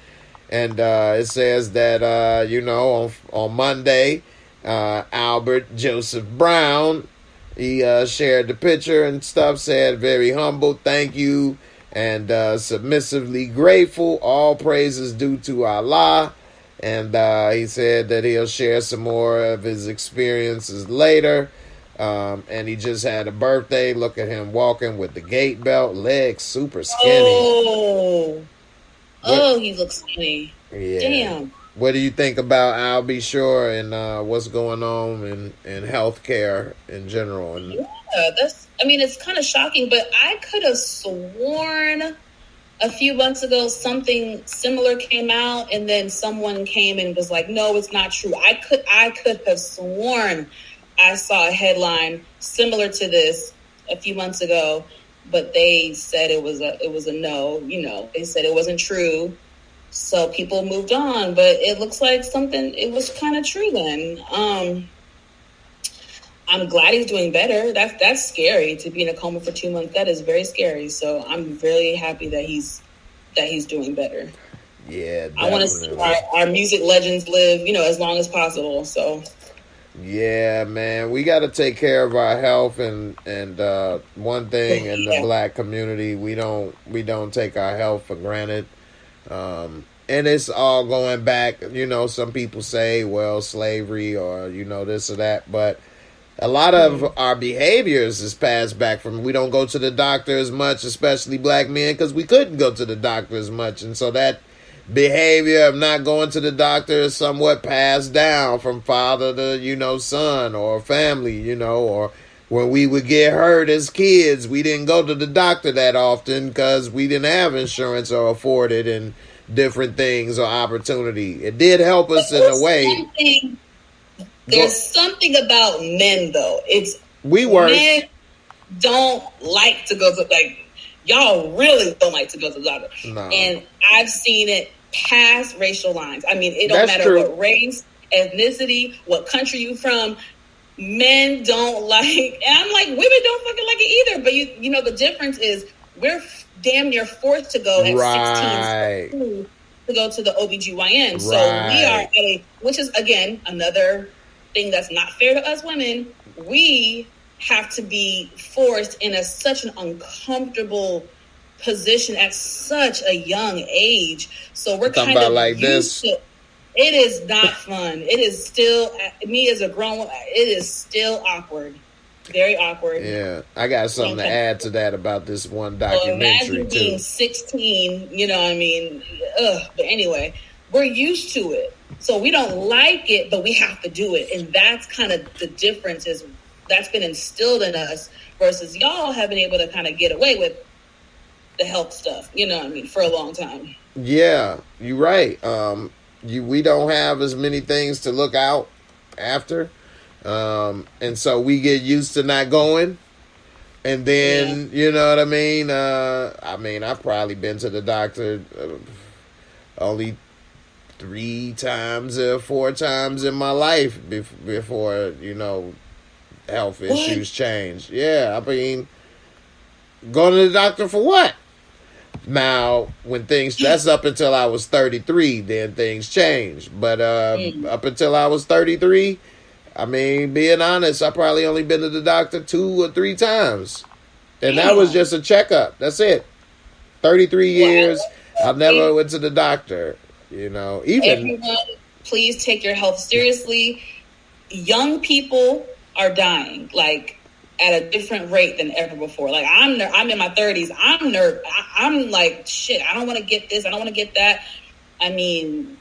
And it says that, on Monday, Albert Joseph Brown, he shared the picture and stuff, said, very humble, thank you, and submissively grateful. All praises due to Allah. And he said that he'll share some more of his experiences later. And he just had a birthday. Look at him walking with the gait belt, legs super skinny. He looks skinny. Yeah. Damn. What do you think about I'll Be Sure and what's going on in healthcare in general? And it's kind of shocking, but I could have sworn a few months ago something similar came out, and then someone came and was like, "No, it's not true." I could have sworn I saw a headline similar to this a few months ago, but they said it was a no. They said it wasn't true. So people moved on, but it looks like it was kind of true then. I'm glad he's doing better. That's scary to be in a coma for 2 months. That is very scary. So I'm really happy that he's doing better. Yeah, definitely. I want to see our music legends live, as long as possible. So yeah, man, we got to take care of our health, and one thing in the Black community, we don't take our health for granted. And it's all going back, some people say, well, slavery or, this or that. But a lot of our behaviors is passed back from, we don't go to the doctor as much, especially Black men, because we couldn't go to the doctor as much. And so that behavior of not going to the doctor is somewhat passed down from father to, son or family, or when we would get hurt as kids, we didn't go to the doctor that often because we didn't have insurance or afford it and different things or opportunity. It did help us in a way. There's something about men, though. Men don't like to go to, y'all really don't like to go to the doctor. No. And I've seen it past racial lines. I mean, it don't That's matter true. What race, ethnicity, what country you from. Men don't like, and I'm like, women don't fucking like it either. But the difference is we're damn near forced to go at 16 to go to the OBGYN. So we are which is again another thing that's not fair to us women. We have to be forced in such an uncomfortable position at such a young age. So we're kind of like used this. to. It is not fun. It is still, me as a grown woman, it is still awkward. Very awkward. Yeah, I got something to add to that about this one documentary, imagine being 16, But anyway, we're used to it. So we don't like it, but we have to do it. And that's kind of the difference, is that's been instilled in us versus y'all have been able to kind of get away with the health stuff, you know what I mean, for a long time. Yeah, you're right. We don't have as many things to look out after. And so we get used to not going. And then, you know what I mean? I've probably been to the doctor only 3 times or 4 times in my life before, health issues changed. Yeah, I mean, going to the doctor for what? Now, that's up until I was 33, then things changed. But up until I was 33, I mean, being honest, I probably only been to the doctor 2 or 3 times. And that was just a checkup. That's it. 33 years, I never went to the doctor, Everyone, please take your health seriously. Young people are dying, like, at a different rate than ever before. Like, I'm in my 30s. I'm like, shit, I don't want to get this. I don't want to get that. I mean,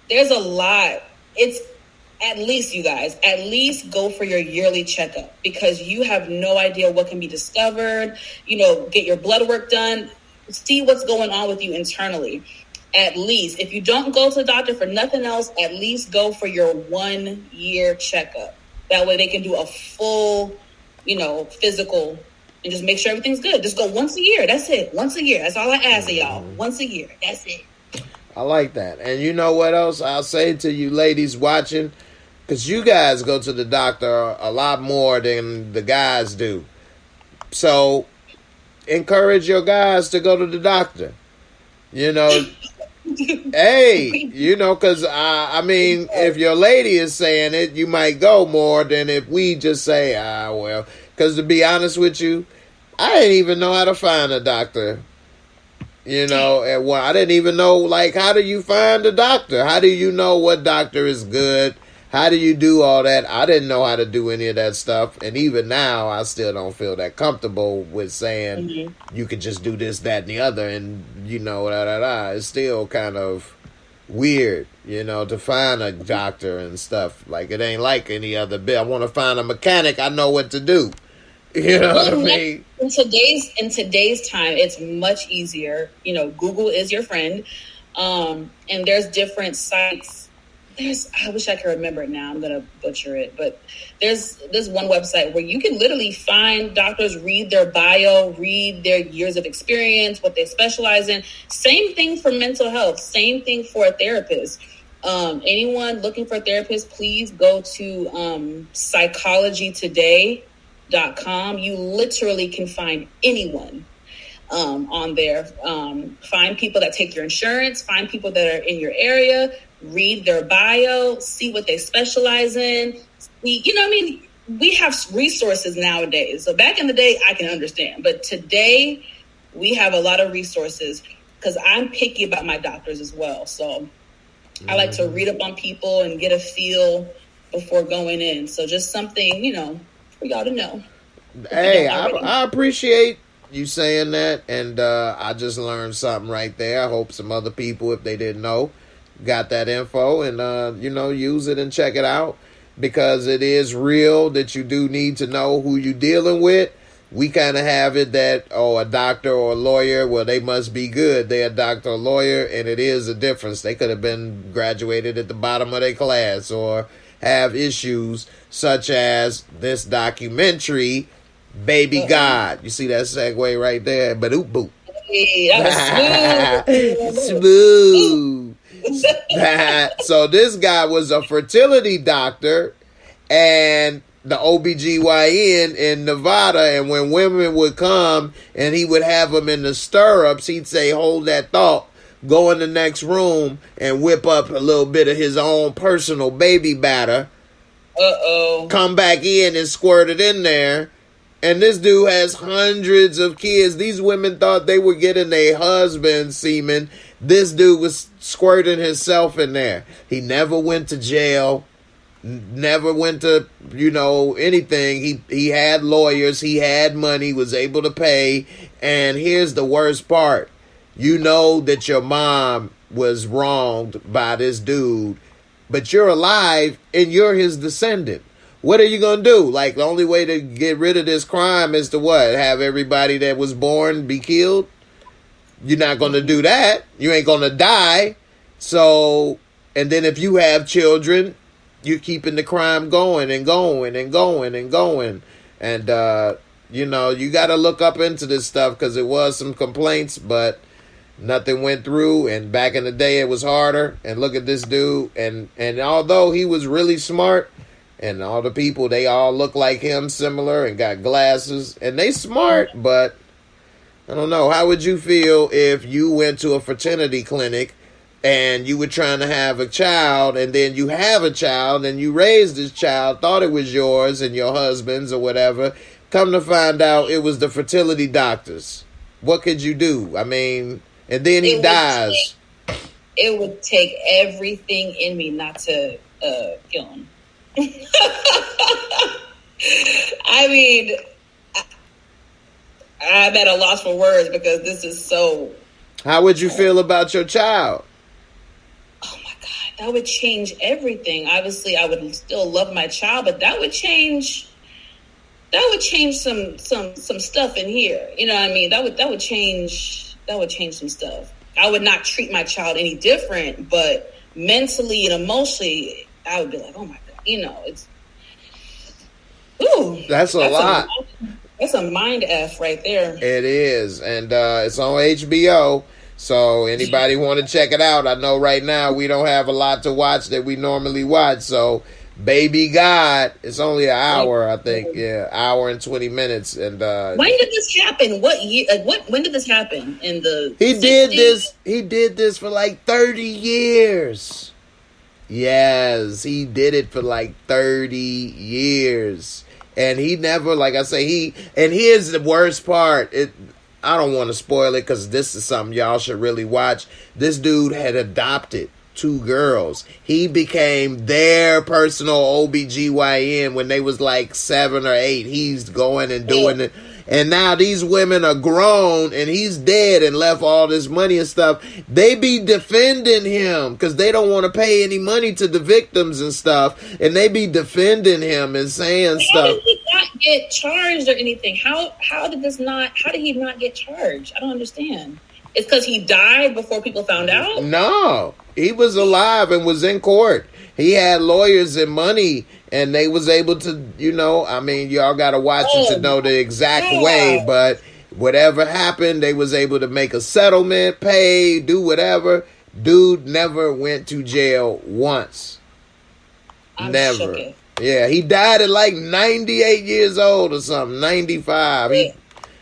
there's a lot. It's at least, you guys, at least go for your yearly checkup, because you have no idea what can be discovered. Get your blood work done. See what's going on with you internally. At least, if you don't go to the doctor for nothing else, at least go for your 1-year checkup. That way they can do a full physical and just make sure everything's good. Just go once a year. That's it. Once a year. That's all I ask of y'all. Once a year. That's it. I like that. And you know what else I'll say to you ladies watching? Because you guys go to the doctor a lot more than the guys do. So encourage your guys to go to the doctor. Hey, because I mean, if your lady is saying it, you might go more than if we just say, well. Because to be honest with you, I didn't even know how to find a doctor. I didn't even know, like, how do you find a doctor? How do you know what doctor is good? How do you do all that? I didn't know how to do any of that stuff. And even now, I still don't feel that comfortable with saying you could just do this, that, and the other. And, it's still kind of weird, to find a doctor and stuff. Like, it ain't like any other bit. I want to find a mechanic. I know what to do. You know what I mean? In today's time, it's much easier. Google is your friend. And there's different sites. I wish I could remember it now. I'm going to butcher it. But there's this one website where you can literally find doctors, read their bio, read their years of experience, what they specialize in. Same thing for mental health. Same thing for a therapist. Anyone looking for a therapist, please go to psychologytoday.com. You literally can find anyone on there. Find people that take your insurance. Find people that are in your area. Read their bio, see what they specialize in. We have resources nowadays. So back in the day, I can understand. But today, we have a lot of resources, because I'm picky about my doctors as well. So I like to read up on people and get a feel before going in. So just something, for y'all to know. Hey, I appreciate you saying that. And I just learned something right there. I hope some other people, if they didn't know, got that info and, use it and check it out, because it is real that you do need to know who you're dealing with. We kind of have it that, a doctor or a lawyer, well, they must be good. They're a doctor or lawyer, and it is a difference. They could have been graduated at the bottom of their class or have issues such as this documentary, Baby God. You see that segue right there? Ba-doop-boop. Hey, that was smooth. Smooth. So this guy was a fertility doctor and the OBGYN in Nevada, and when women would come and he would have them in the stirrups, he'd say, hold that thought, go in the next room and whip up a little bit of his own personal baby batter, come back in and squirt it in there. And this dude has hundreds of kids. These women thought they were getting their husband's semen. This dude was squirting himself in there. He never went to jail. Never went to, anything. He had lawyers. He had money. Was able to pay. And here's the worst part. You know that your mom was wronged by this dude. but you're alive and you're his descendant. What are you going to do? Like, the only way to get rid of this crime is to what? Have everybody that was born be killed? You're not going to do that. You ain't going to die. So, and then if you have children, you're keeping the crime going and going and going and going. And, you know, you got to look up into this stuff because it was some complaints, but nothing went through. And back in the day, it was harder. And look at this dude. And although he was really smart, and all the people, they all look like him, similar, and got glasses. And they smart, but I don't know. How would you feel if you went to a fertility clinic and you were trying to have a child, and then you have a child, and you raised this child, thought it was yours and your husband's or whatever, come to find out it was the fertility doctors? What could you do? I mean, and then he dies. It would take everything in me not to kill him. I mean, I'm at a loss for words because this is so... How would you feel about your child? Oh my God, that would change everything. Obviously, I would still love my child, but that would change some stuff in here. You know what I mean? That would change some stuff. I would not treat my child any different, but mentally and emotionally, I would be like, oh my God. You know, it's... Ooh, that's a lot. That's a mind F right there. It is. And it's on HBO. So anybody want to check it out? I know right now we don't have a lot to watch that we normally watch. So Baby God, it's only an hour, I think. Yeah, hour and 20 minutes. And when did this happen? What year? When did this happen? In the He 60s? did this for like 30 years. Yes, he did it for like 30 years. And he never, like I say, and here's the worst part. I don't want to spoil it because this is something y'all should really watch. This dude had adopted 2 girls. He became their personal OBGYN when they was like 7 or 8. He's going and doing it. And now these women are grown and he's dead and left all this money and stuff. They be defending him because they don't want to pay any money to the victims and stuff. And they be defending him and saying stuff. How did he not get charged or anything? How did he not get charged? I don't understand. It's because he died before people found out? No, he was alive and was in court. He had lawyers and money, and they was able to, you know, I mean, y'all got to watch it to know the exact way, but whatever happened, they was able to make a settlement, pay, do whatever. Dude never went to jail once. I'm never. shook. Yeah, he died at like 98 years old or something, 95.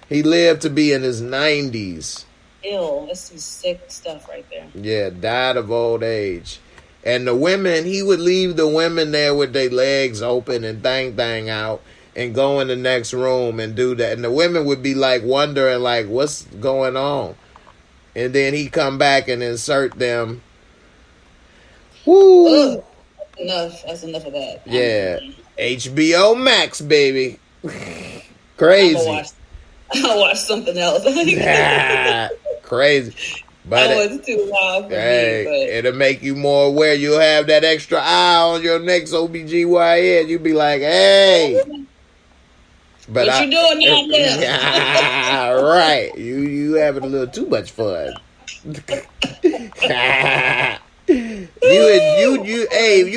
He lived to be in his 90s. Ew, that's some sick stuff right there. Yeah, died of old age. And the women, he would leave the women there with their legs open and thang out and go in the next room and do that. And the women would be like wondering like, what's going on? And then he'd come back and insert them. Woo! Ugh. That's enough of that. Yeah. HBO Max, baby. Crazy. I'll watch something else. Crazy. But that was too wild for me. But it'll make you more aware. You'll have that extra eye on your next OBGYN. You'll be like, hey. But what you doing now? Right. You having a little too much fun. You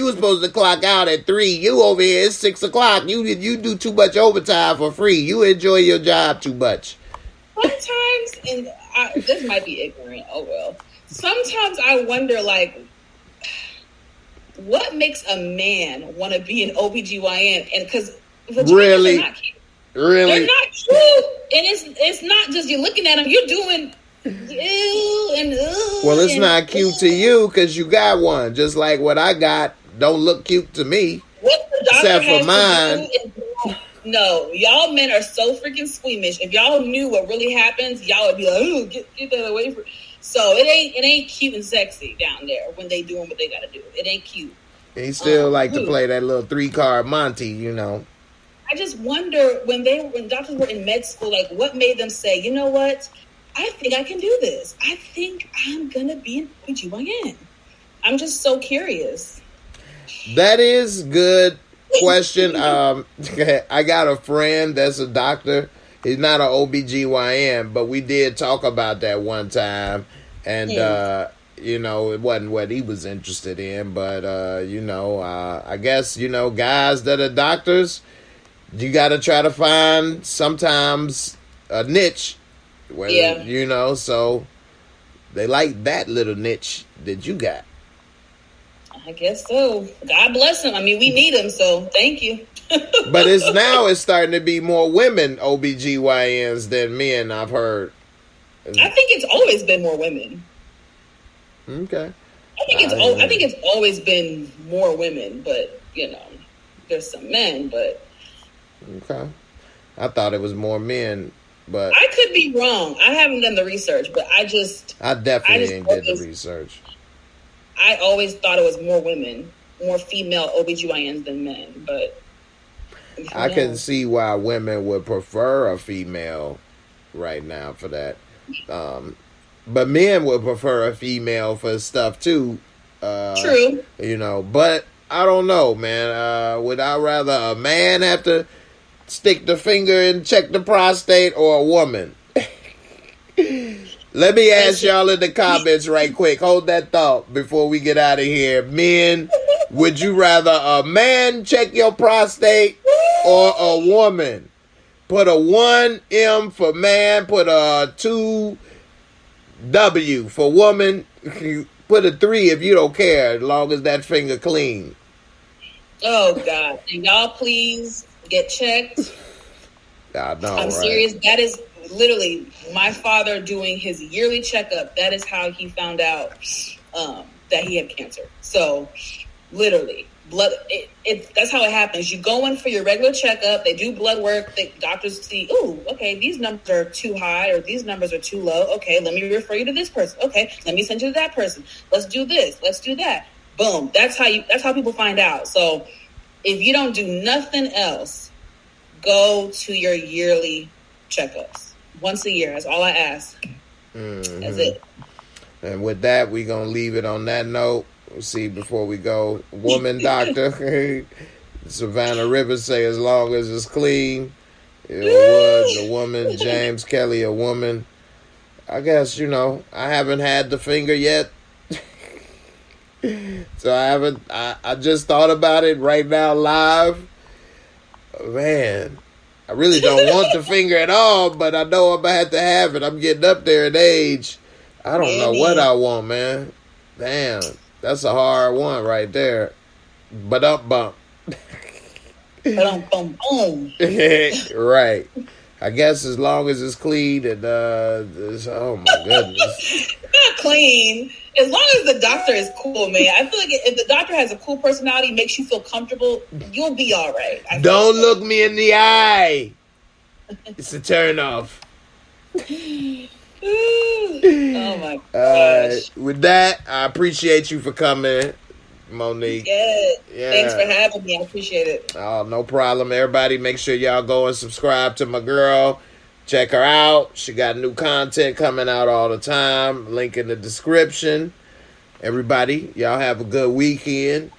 was supposed to clock out at 3. You over here, it's 6 o'clock. You do too much overtime for free. You enjoy your job too much. Sometimes, and this might be ignorant, oh well. Sometimes I wonder, like, what makes a man want to be an OBGYN? And because really, they're not cute. They're not cute. And it's not just you're looking at them, you're doing ew and well, it's not cute to you because you got one. Just like what I got don't look cute to me. What the doctor except has for mine. No, y'all men are so freaking squeamish. If y'all knew what really happens, y'all would be like, "Ooh, get that away from." So it ain't cute and sexy down there when they doing what they gotta do. It ain't cute. He still like to play that little 3-card Monty, you know. I just wonder when doctors were in med school, like what made them say, you know what? I think I can do this. I think I'm gonna be an OBGYN. I'm just so curious. That is good question. I got a friend that's a doctor. He's not an OBGYN, but we did talk about that one time. And, it wasn't what he was interested in. But, I guess, guys that are doctors, you got to try to find sometimes a niche. Where, so they like that little niche that you got. I guess so. God bless them. I mean, we need them, so thank you. But it's starting to be more women OBGYNs than men, I've heard. I think it's always been more women. Okay. I think it's always been more women, but there's some men, but okay. I thought it was more men, but I could be wrong. I haven't done the research, but I definitely ain't did the research. I always thought it was more women, more female OBGYNs than men, but I can see why women would prefer a female right now for that. But men would prefer a female for stuff too. True. But I don't know, man. Would I rather a man have to stick the finger and check the prostate or a woman? Let me ask y'all in the comments right quick. Hold that thought before we get out of here. Men, would you rather a man check your prostate or a woman? Put a 1M for man, put a 2W for woman. Put a 3 if you don't care, as long as that finger clean. Oh, God. And y'all please get checked. I know, I'm serious. That is literally my father doing his yearly checkup. That is how he found out that he had cancer. So literally blood. That's how it happens. You go in for your regular checkup. They do blood work. The doctors see, oh, okay, these numbers are too high or these numbers are too low. Okay, let me refer you to this person. Okay, let me send you to that person. Let's do this. Let's do that. Boom. That's how people find out. So if you don't do nothing else, go to your yearly checkups. Once a year. That's all I ask. Mm-hmm. That's it. And with that, we're going to leave it on that note. We'll see before we go. Woman doctor. Savannah Rivers say as long as it's clean. Woods, a woman. James Kelly, a woman. I guess, I haven't had the finger yet. So I just thought about it right now live. Man, I really don't want the finger at all, but I know I'm going to have it. I'm getting up there in age. I don't know what I want, man. Damn, that's a hard one right there. But up bump. Right. I guess as long as it's clean and oh my goodness. Not clean. As long as the doctor is cool, man. I feel like if the doctor has a cool personality, makes you feel comfortable, you'll be all right. Don't look me in the eye. It's a turn off. Oh my gosh. With that, I appreciate you for coming, Monique. Yeah. Thanks for having me. I appreciate it. Oh, no problem. Everybody, make sure y'all go and subscribe to my girl. Check her out. She got new content coming out all the time. Link in the description. Everybody, y'all have a good weekend.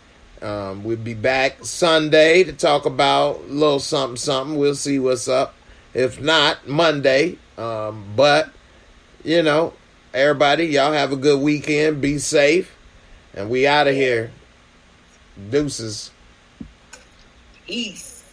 We'll be back Sunday to talk about a little something. We'll see what's up. If not, Monday. But, everybody, y'all have a good weekend. Be safe. And we out of here. Deuces. Peace.